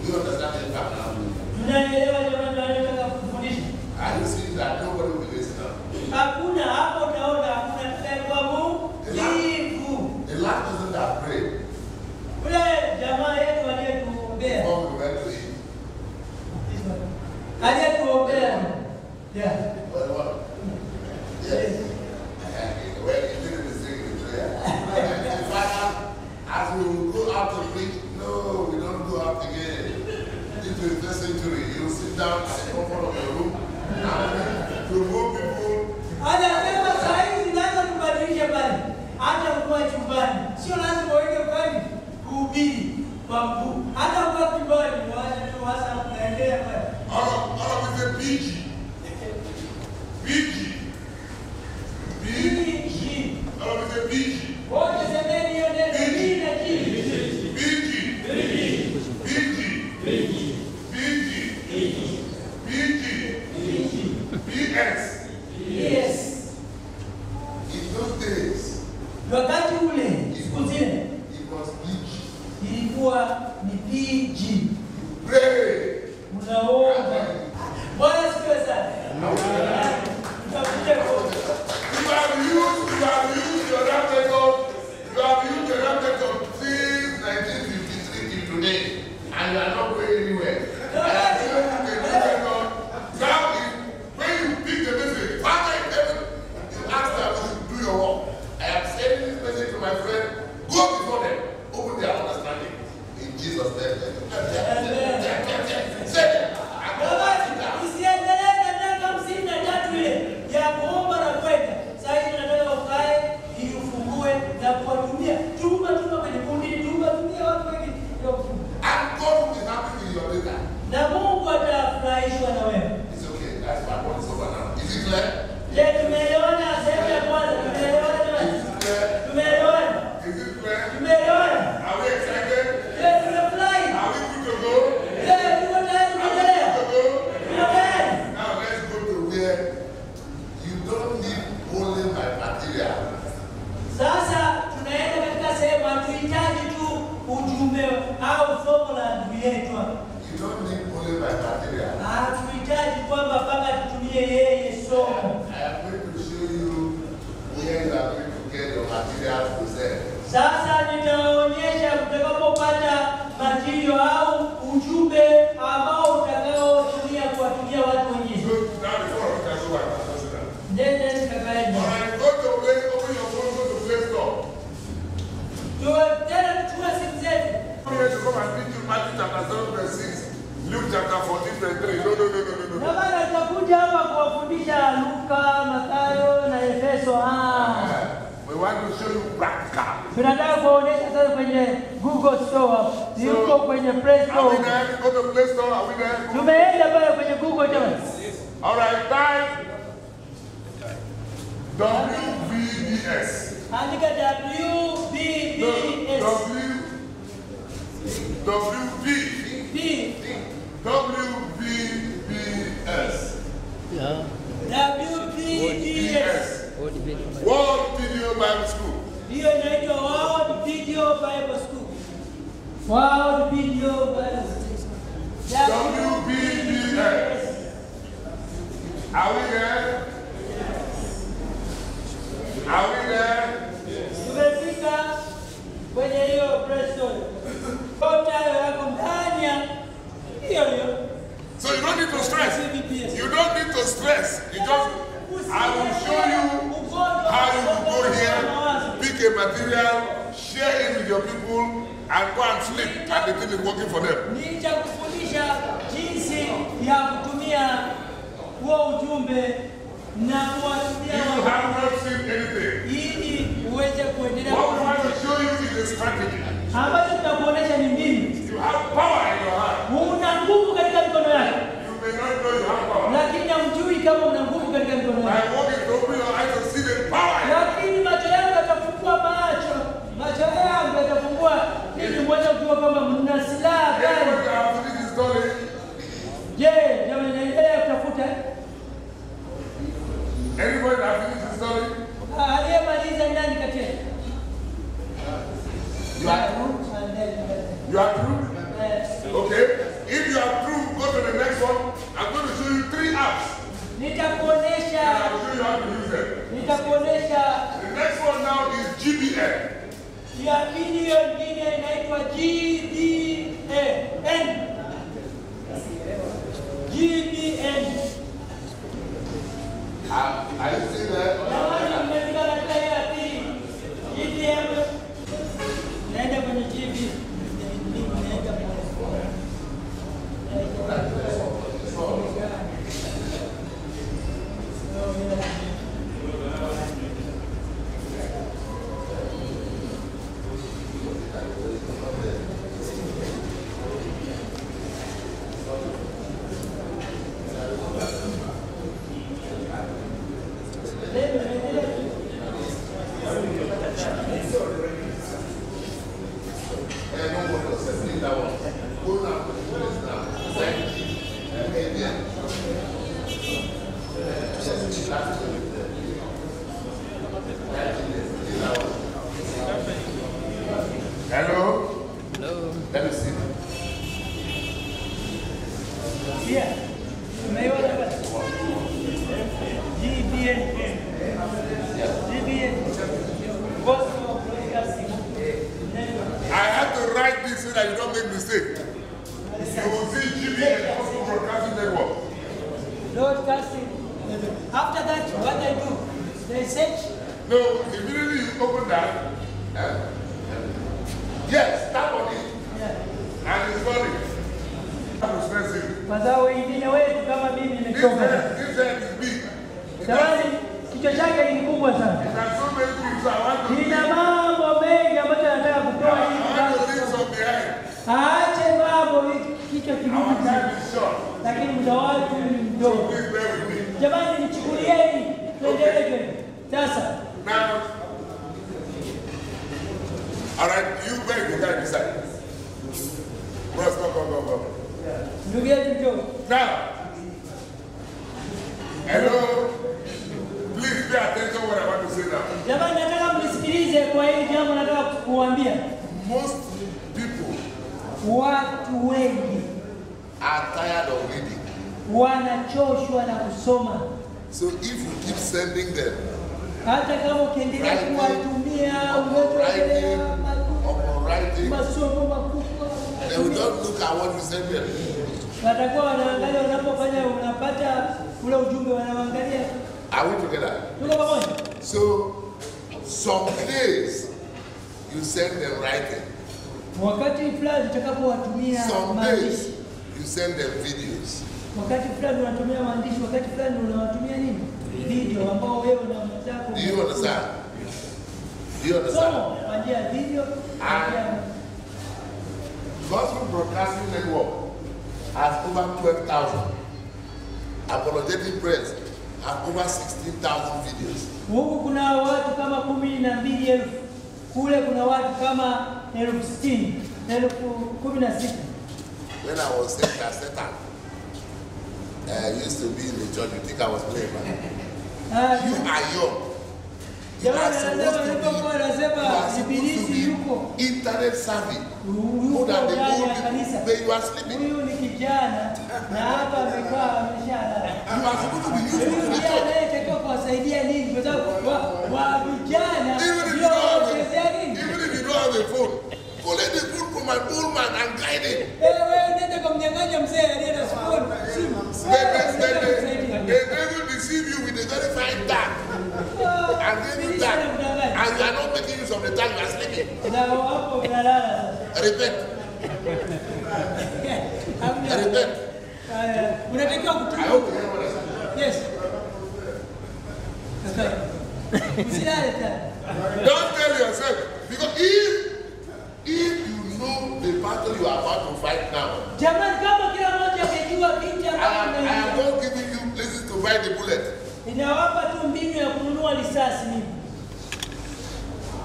Do you understand the impact now? Tunaelewa jamani anachotaka kufundisha. Are you seeing that nobody will be listening now? Hakuna hapo utaona hakuna tutakuwa Mungu. The last person that prayed Ule jamaa yetu aliyetuombea. before we went to eat. Aliyetuombea. Yeah. What? Yes. Well, he didn't sing the prayer. In fact, as we will go out to preach, no, we don't go out again. Into the first century, you sit down at the comfort of your room and provoke people. Anasema saa hizi lazima tubadilishe pale. Hata kwa chumbani. Sio lazima uende pale kuhubiri kwa mguu. Hata kwa chumbani waache tu hasa kuendelea pale. All of it is PG. PG. PG. All of it is PG. Wote semeni hiyo neno hii na chini. PG. PG. PS. Yes. In those days, Wakati ule siku zile it was PG. ilikuwa ni PG. Pray. Unaomba. Bwana sifiwe sana. Tutakuja kwa If I used your rap method since 1953 till today, and you are not going anywhere. I am showing you the new method. Now, when you pick the message, Father in heaven, you ask them to do your work. I am sending this message to my friend. Go before them. Open their understanding. In Jesus' name. Say it. Isiendelee na miaka 53 ile ya kuomba na kwenda. Sasa hivi nataka ukae ili ufungue na kuwatumia. Tuma kwenye kundi, tumia watu wengi. And God will be happy with your data. Na Mungu atafurahishwa na wewe. It's okay. That's my point over now. Is it clear? Je, tumeelewana sehemu ya kwanza? Tumeelewana jamani? Tumeelewana? Is it clear? Tumeelewana? Are we excited? Je, tumefurahi? Are we good to go? Je, tuko tayari kuendelea? Good to go? Tuko tayari? Now let's go to where you don't need only my material. Sasa tunaenda katika sehemu hatuhitaji tu ujumbe au somo la ndugu yetu hapa. You don't need only my material. Hatuhitaji kwamba mpaka tutumie yeye somo. I am going to show you where you are going to get your materials to sell. Sasa nitaonyesha utakapopata material au ujumbe ambao utakaotumia kuwatumia watu wengine. So now before we can go back, Nende kakaenda. all right, go to Play, open your phone, go to Play Store. Tena tuchukue simu zetu. I'm here to come and teach you Matthew chapter 7 verse 6, Luke chapter 14 verse 3. No. Na bana tutakuja hapa kuwafundisha Luka, Mathayo na Efeso. We want to show you practical. Tunataka kuonyesha sasa kwenye Google Store, yuko kwenye Play Are we Store. there? Go to Play Store. Are we there? Tumeenda pale kwenye Google jamani. All right, time. WVBS. Andika WBBS. WVBS. WBBS. World Video Bible School. Hiyo inaitwa World Video Bible School. World Video Bible School. WBBS. Are we there? Are we there? Tumefika kwenye hiyo Play Store. Kota yako ndani ya hiyo. So you don't need to stress. You don't need to stress. You just, I will show you how you will go here, pick a material, share it with your people, and go and sleep, and the thing is working for them. Nitakufundisha jinsi ya kutumia huo ujumbe na kuwatumia You have not seen anything. ili uweze kuendelea. What we want to show you is a strategy. Ambacho tunakuonesha ni mbinu. You have power in your hand. Una nguvu katika mikono yako. You may not know you have power. Lakini hamjui kama una nguvu katika mikono My yako. work is to open your eyes to see the power. Lakini macho yangu yatafungua macho. Macho yangu yatafungua ili muweze kujua kwamba mna silaha gani. Everybody have finished the story. Je, jamani naendelea kutafuta? Everybody have finished the story. Aliyemaliza nani kati yetu? You are through? You are through? Okay. If you are through, go to the next one. I'm going to show you 3 apps. Nitakuonesha. And I'll show you how to use them. Nitakuonesha. The next one now is GBN. Ya video nyingine inaitwa GBN. GBN. Are you still there? Jamani mmefika katika hiyo ya pili. GBN. Naenda kwenye GB. Naenda pale. Leo that you don't make mistake. You will see GBN Gospel Broadcasting Network. Broadcasting. After that, what they do? They search. No, immediately you open that. Yes, tap on it. Yeah. And it's running. That's expensive. Mazao wengine wetu kama mimi nimetoka. This head is big. Jamani, kichwa chake ni kubwa sana. There are so many things I want to do. Nina mambo mengi ambayo nataka kutoa I want to leave some behind. Aache mambo kichwa Our kigumu. time is short. Lakini muda watu ni mdogo. Please bear with me. Jamani, nichukulieni. Tuendelee. Sasa. Now, all right, you beg the guy beside. Bros, go. Ndugu yetu njoo. Now, hello. Please pay attention what I want to say now. Jamani, nataka mnisikilize kwa hili jambo nataka kukuambia. Most people Watu wengi are tired of reading. wanachoshwa na kusoma. So if you keep sending them, Hata kama ukiendelea kuwatumia writing, masomo makubwa, they will not look at what you send them. watakuwa wanaangalia unapofanya unapata ule ujumbe, wanaangalia. Are we together? Tuko pamoja? So some days you send them writing. Wakati fulani utakapowatumia Some maandishi, days you send them videos. wakati fulani unatumia maandishi, wakati fulani unawatumia nini? Video ambao wewe na mtako. Do you understand? Do you understand? Somo kwa njia ya video. Gospel Broadcasting Network has over 12,000. Apologetic Press has over 16,000 videos. Huku kuna watu kama 12,000. Kule kuna watu kama 60,000, 16,000. When I was saying that Satan used to be in the church, you think I was playing, man? You are young. You are supposed to be internet savvy. More than the old people, but you are sleeping. Huyu ni kijana na hapa amekaa ameshalala. You are supposed to be useful to the church. Anayetakiwa kuwasaidia nini? Kwa sababu wa vijana Even if you ndio don't have wanachezea nini? a phone, collect the phone from an old man and guide him. Wewe nenda kumnyang'anya mzee aliye na smartphone. They will deceive you with a very fine tag. And then you tag. And you are not making use of the tag, you are sleeping. Na hapo unalala sasa. Repent. Repent. Unatakiwa I kutumia. hope you hear what I said. Yes. Usilale tena. Don't tell yourself, because if you know the battle you are about to fight now, Jamani, kama kila mmoja angejua vita I ambavyo am not giving you places to buy the bullet. inawapa tu mbinu ya kununua risasi mimi.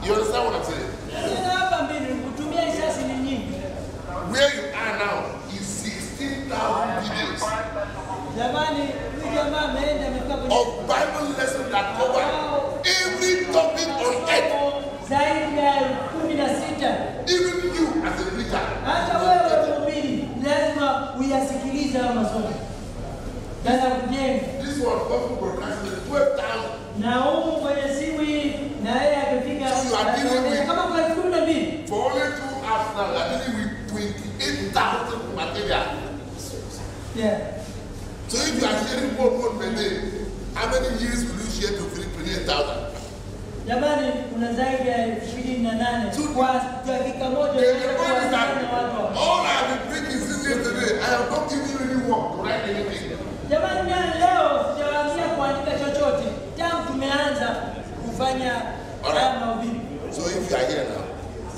You understand what I'm saying? Inawapa mbinu kutumia risasi ni nyingi. Where you are now is 16,000 videos Jamani, huyu jamaa ameenda amefika kwenye of Bible lessons that cover every topic on earth. zaidi ya 16. Even you as a preacher. Hata wewe mhubiri lazima uyasikilize hayo masomo. Sasa kujenga This was Gospel Broadcasting 12,000. na huko kwenye simu hii na yeye akifika kama kwa 12. For only 2 hours now, we are dealing with 28,000 material. Yeah. So if you are sharing one per day, how many years will you share to 28,000? Jamani, kuna zaidi ya 28 kwa dakika moja The unaweza point is kuwasiliana that na watu. all I have been preaching since yesterday, I have not given you any work to write anything. Jamani, leo sijawaambia kuandika chochote tangu tumeanza kufanya haya mahubiri. So if you are here now,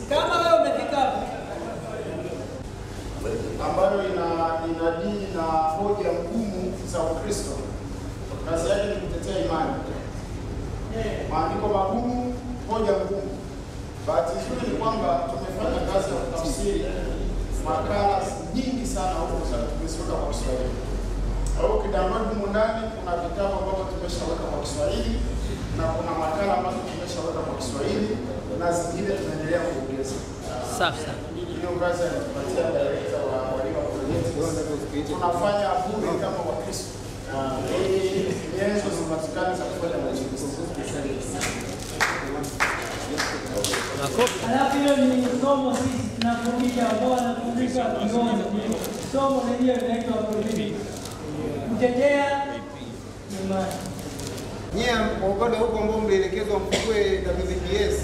Kama wewe umefika hapo ambayo inadili na hoja ngumu za Ukristo. Kazi yake ni kutetea imani. Maandiko magumu, hoja ngumu. Bahati nzuri ni kwamba tumefanya kazi ya kutafsiri makala nyingi sana huko za tumeziweka kwa Kiswahili. Au kidownload humu ndani kuna vitabu ambavyo tumeshaweka kwa Kiswahili na kuna makala ambazo tumeshaweka kwa Kiswahili na zingine tunaendelea kuongeza. safi sana. Hiyo kazi anatupatia director wa walimu wa project. Tunafanya bure kama Wakristo. Nyenzo zinapatikana za kufanya majibu. Alafu hiyo ni somo sisi tunafundisha ambao wanafundisha kiroho. Somo lenyewe linaitwa apology. Kutetea imani. Nyie kwa upande huko ambao mlielekezwa mchukue WBS,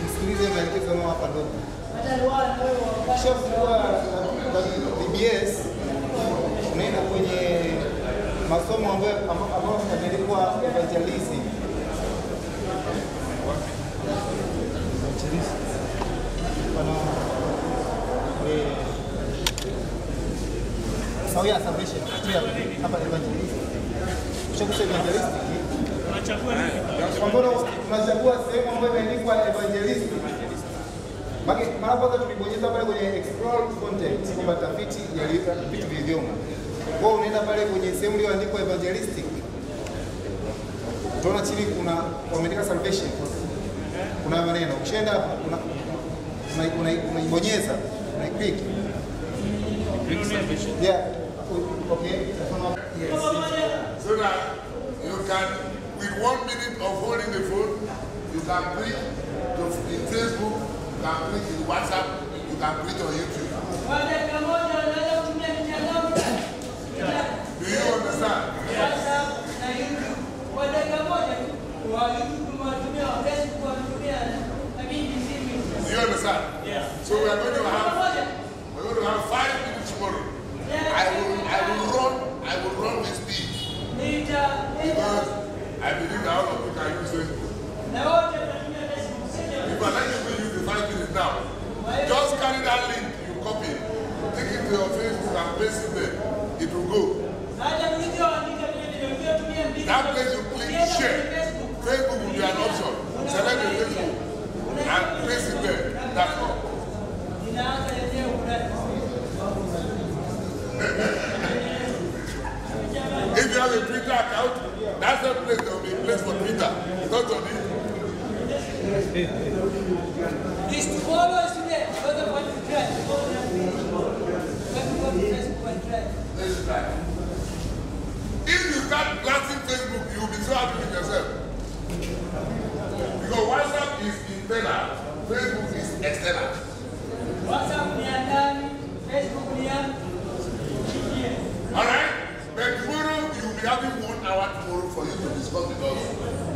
msikilize maelekezo nao hapa ndogo. Kisha kufungua WBS, unaenda kwenye masomo ambayo yameandikwa evangelism. Sawa ya salvation. Hapa evangelism. Kisha kusema evangelism. Kwa mfano tunachagua sehemu ambayo imeandikwa evangelist. Mara kwanza tulibonyeza pale kwenye explore content kwamba tafiti ya vitu vilivyomo. Kwa hiyo unaenda pale kwenye sehemu iliyoandikwa evangelistic. Utaona chini kuna wameandika salvation. Kuna maneno. Ukishaenda hapo unaibonyeza, unaiclick. Yeah. Okay. Yes. So that you can, with 1 minute of holding the phone, you can click in Facebook, you can click in WhatsApp, you can click on YouTube. Do you understand? Do you understand? Yeah. So we are going to have 5 minutes tomorrow. I will run this speed. Because I believe that all of you can use Facebook. If I like to use the 5 minutes now, just carry that link, you copy it, take it to your Facebook and paste it there. It will go. That place you click share. Facebook will be an option. Select the Facebook and paste it there. That's all. If you have a Twitter account, that's the place that will be a place for Twitter. Not on it. Is to follow us today, whether what you try. Let's try. If you start blasting Facebook, you will be so happy with yourself. Because WhatsApp is internal, Facebook is external. WhatsApp ni ndani, Facebook ni Alright? But tomorrow you will be having 1 hour tomorrow for you to discuss with us.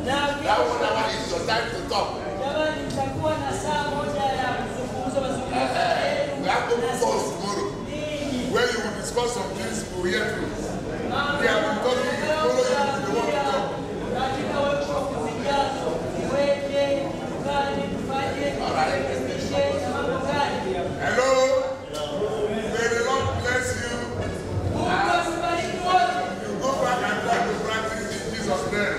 That 1 hour is your time to talk. We have to move forward tomorrow, where you will discuss some things we will hear through. We have been talking, tomorrow you will be the one to talk. Alright. Hello? May the Lord bless you. You go back and try to practice in Jesus' name.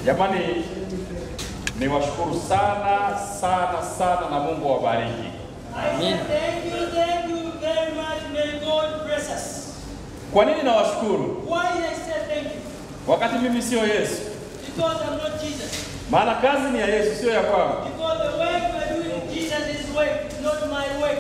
Jamani, niwashukuru sana sana sana na Mungu awabariki. Amen. Thank you very much. May God bless us. Kwa nini nawashukuru? Why did I say thank you? Wakati mimi sio Yesu. Because I'm not Jesus. Maana kazi ni ya Yesu, sio ya kwangu. Because the work we're doing, Jesus' work, not my work.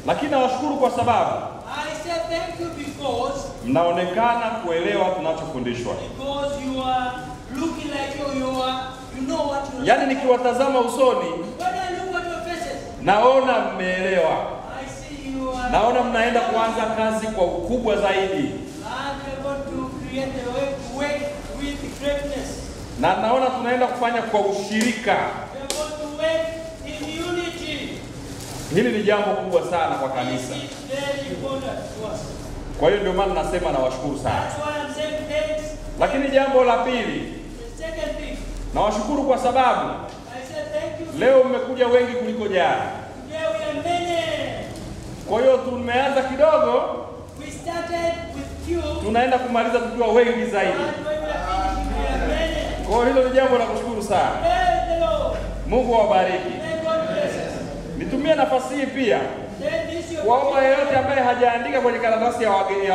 Lakini nawashukuru kwa sababu I said thank you because mnaonekana kuelewa tunachofundishwa. because you are looking like you know what you're Yaani nikiwatazama usoni, when I look at your faces, naona mmeelewa. I see you are Naona mnaenda kuanza kazi kwa ukubwa zaidi. and you're going to create a work with greatness. Na naona tunaenda kufanya kwa ushirika. You're going to work in unity. Hili ni jambo kubwa sana kwa kanisa. This is very important to us. Kwa hiyo ndio maana nasema nawashukuru sana. That's why I'm saying thanks. Lakini jambo la pili, The second thing, nawashukuru kwa sababu I said thank you. leo mmekuja wengi kuliko jana. Today we are many. Kwa hiyo tumeanza kidogo, We started with few, tunaenda kumaliza tukiwa wengi zaidi. and when we are finishing, we are many. Kwa hiyo hilo ni jambo la kushukuru sana. Praise the Lord. Mungu awabariki. May God bless us. Nitumie nafasi hii pia Then this your kuwaomba yeyote ambaye hajaandika kwenye karatasi ya wageni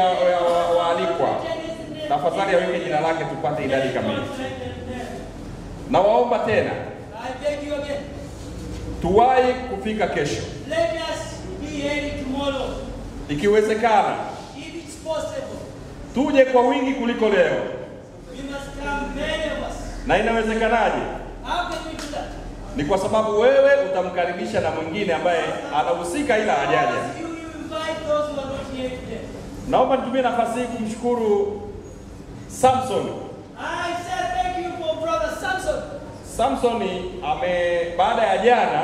waalikwa, tafadhali aweke jina lake tupate idadi kamili. Na waomba tena I beg you again. tuwahi kufika kesho, Let us be ready tomorrow. ikiwezekana If it's possible, tuje kwa wingi kuliko leo. we must come, many of us. Na inawezekanaje? How can we do that? Ni kwa sababu wewe utamkaribisha na mwingine ambaye anahusika ila hajaja. Because you invite those who are not here today. Naomba nitumie nafasi hii kumshukuru Samson. I said thank you for Brother Samson. Samson baada ya jana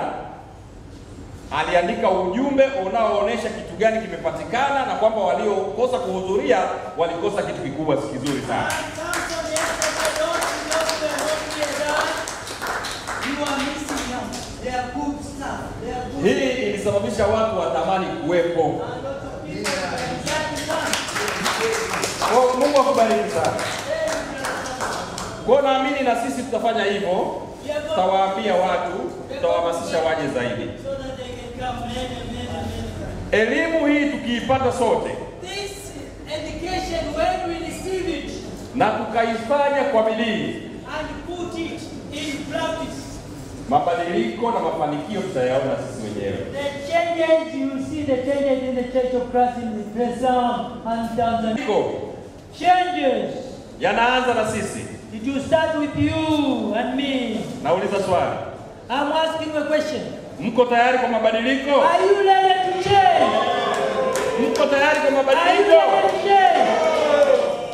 aliandika ujumbe unaoonyesha kitu gani kimepatikana na kwamba waliokosa kuhudhuria walikosa kitu kikubwa kizuri sana. And Samson yesterday, those who are not here, God, you are missing them. They are good stuff. They are good. Hii ilisababisha watu watamani kuwepo. And lots of people are exactly done. Kwa Mungu akubariki sana. Kwa naamini na sisi tutafanya hivyo. Tutawaambia watu, tutawahamasisha waje zaidi. So that they can come many. Elimu hii tukiipata sote This education, when we receive it na tukaifanya kwa bidii, and put it in practice, mabadiliko na mafanikio tutayaona sisi wenyewe. The changes, you will see the changes in the Church of Christ in Dar es Salaam and Tanzania. Changes. Yanaanza na sisi. It will start with you and me. Nauliza swali. I'm asking a question. Mko tayari kwa mabadiliko? Are you ready to change? Mko tayari kwa Are you mabadiliko? ready to change?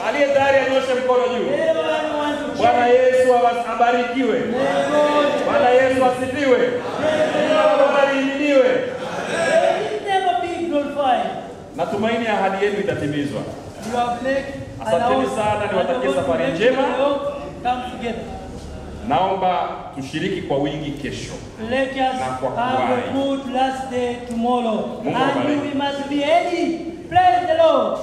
Aliye tayari anyoshe mkono juu. Everyone wants to Bwana change. Yesu abarikiwe. Bwana Yesu asifiwe. Bwana ahimidiwe. May His name be glorified. Natumaini ahadi yenu itatimizwa. You have made an Asanteni oath, sana, and niwatakie you're going to safari make njema. the oath come together. Naomba tushiriki kwa wingi kesho. Let us have a good last day tomorrow. Mungu And awabariki. we must be ready. Praise the Lord.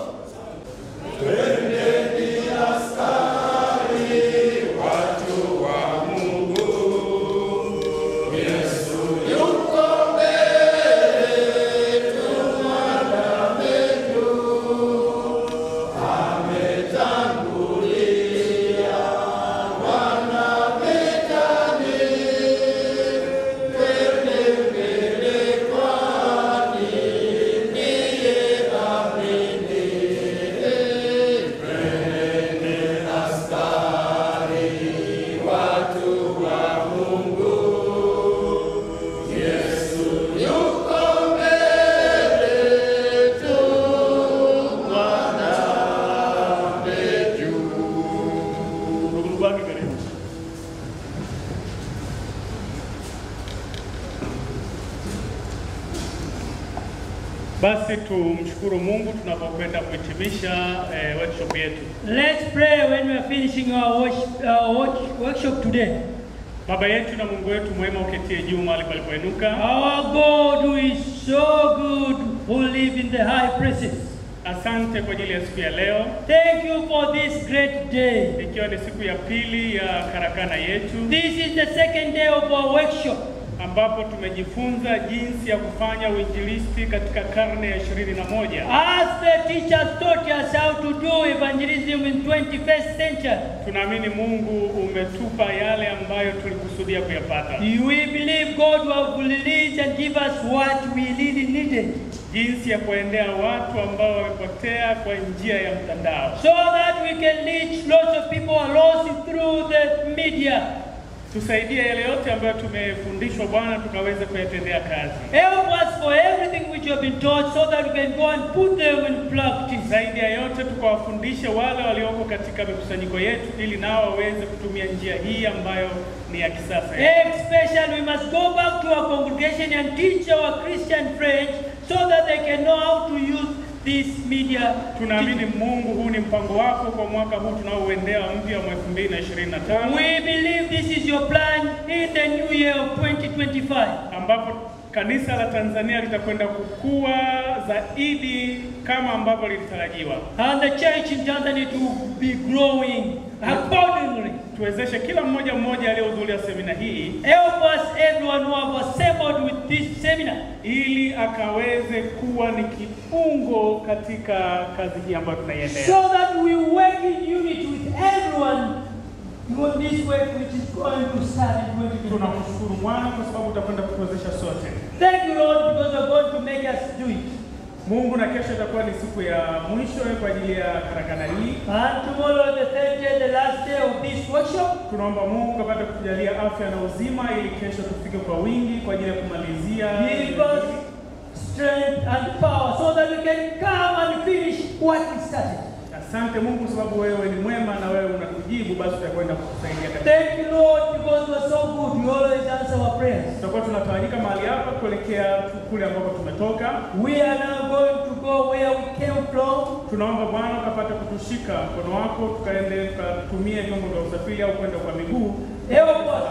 Basi tumshukuru Mungu tunapokwenda kuhitimisha workshop yetu. Let's pray when we are finishing our workshop today. Baba yetu na Mungu wetu mwema uketie juu mahali palipoinuka. Our God who is so good, who live in the high places. Asante kwa ajili ya siku ya leo. Thank you for this great day. Ikiwa ni siku ya pili ya karakana yetu. This is the second day of our workshop, ambapo tumejifunza jinsi ya kufanya uinjilisti katika karne ya 21. as the teachers taught us how to do evangelism in 21st century. Tunaamini Mungu umetupa yale ambayo tulikusudia kuyapata. We believe God will release and give us what we really needed, Jinsi ya kuendea watu ambao wamepotea kwa njia ya mtandao. so that we can reach lots of people are lost through the media. Tusaidie yale yote ambayo tumefundishwa Bwana tukaweze kuyatendea kazi. Help us for everything which you have been taught, so that we can go and put them in practice. Zaidi ya yote tukawafundishe wale walioko katika mikusanyiko yetu ili nao waweze kutumia njia hii ambayo ni ya kisasa. Especially, we must go back to our congregation and teach our Christian friends, so that they can know how to use this media. Tunaamini Mungu, huu ni mpango wako kwa mwaka huu tunaoendea mpya wa 2025. We believe this is your plan in the new year of 2025. Ambapo kanisa la Tanzania litakwenda kukua zaidi kama ambavyo lilitarajiwa. And the church in Tanzania to be growing accordingly. Tuwezeshe kila mmoja aliyehudhuria semina hii, Help us, everyone who have assembled with this seminar, ili akaweze kuwa ni kiungo katika kazi hii ambayo tunaiendea. so that we work in unity with everyone doing this work which is going to start in 2025. Tunamshukuru Bwana kwa sababu utakwenda kutuwezesha sote. Thank you, Lord, because you're going to make us do it. Mungu, na kesho itakuwa ni siku ya mwisho kwa ajili ya karakana hii. And tomorrow, the third day, the last day of this workshop. Tunaomba Mungu apate kutujalia afya na uzima ili kesho tufike kwa wingi kwa ajili ya kumalizia. Give us strength and power, so that we can come and finish what we started. Asante Mungu kwa sababu wewe ni mwema na wewe unatujibu, basi tutakwenda kukusaidia katika. Thank you, Lord, because you are so good. You always answer our prayers. Tutakuwa tunatawanyika mahali hapa kuelekea kule ambako tumetoka. We are now going to go where we came from. Tunaomba Bwana ukapate kutushika mkono wako tukaende tukatumie vyombo vya usafiri au kwenda kwa miguu. Help us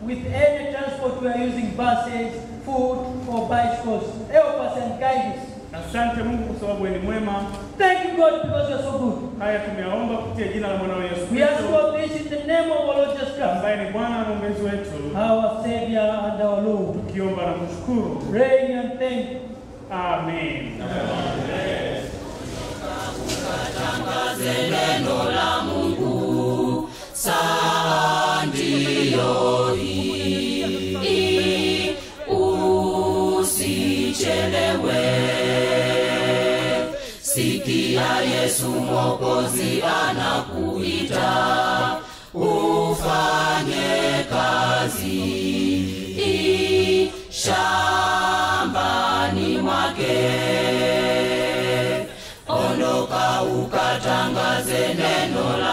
with any transport we are using, buses, foot, or bicycles. Help us and guide us. Asante Mungu kwa sababu wewe ni mwema. Thank you, God, because you are so good. Haya tumeyaomba kupitia jina la mwanao Yesu We ask Kristo, all this in the name of our Lord Jesus Christ, ambaye ni Bwana na mwombezi wetu, our Savior and our Lord. tukiomba na kushukuru. Pray and thank you. Amen. Tangaze neno la Mungu, saa ndiyo hii, usichelewe. Sikia Yesu Mwokozi anakuita, ufanye kazi shambani mwake. Ondoka ukatangaze neno la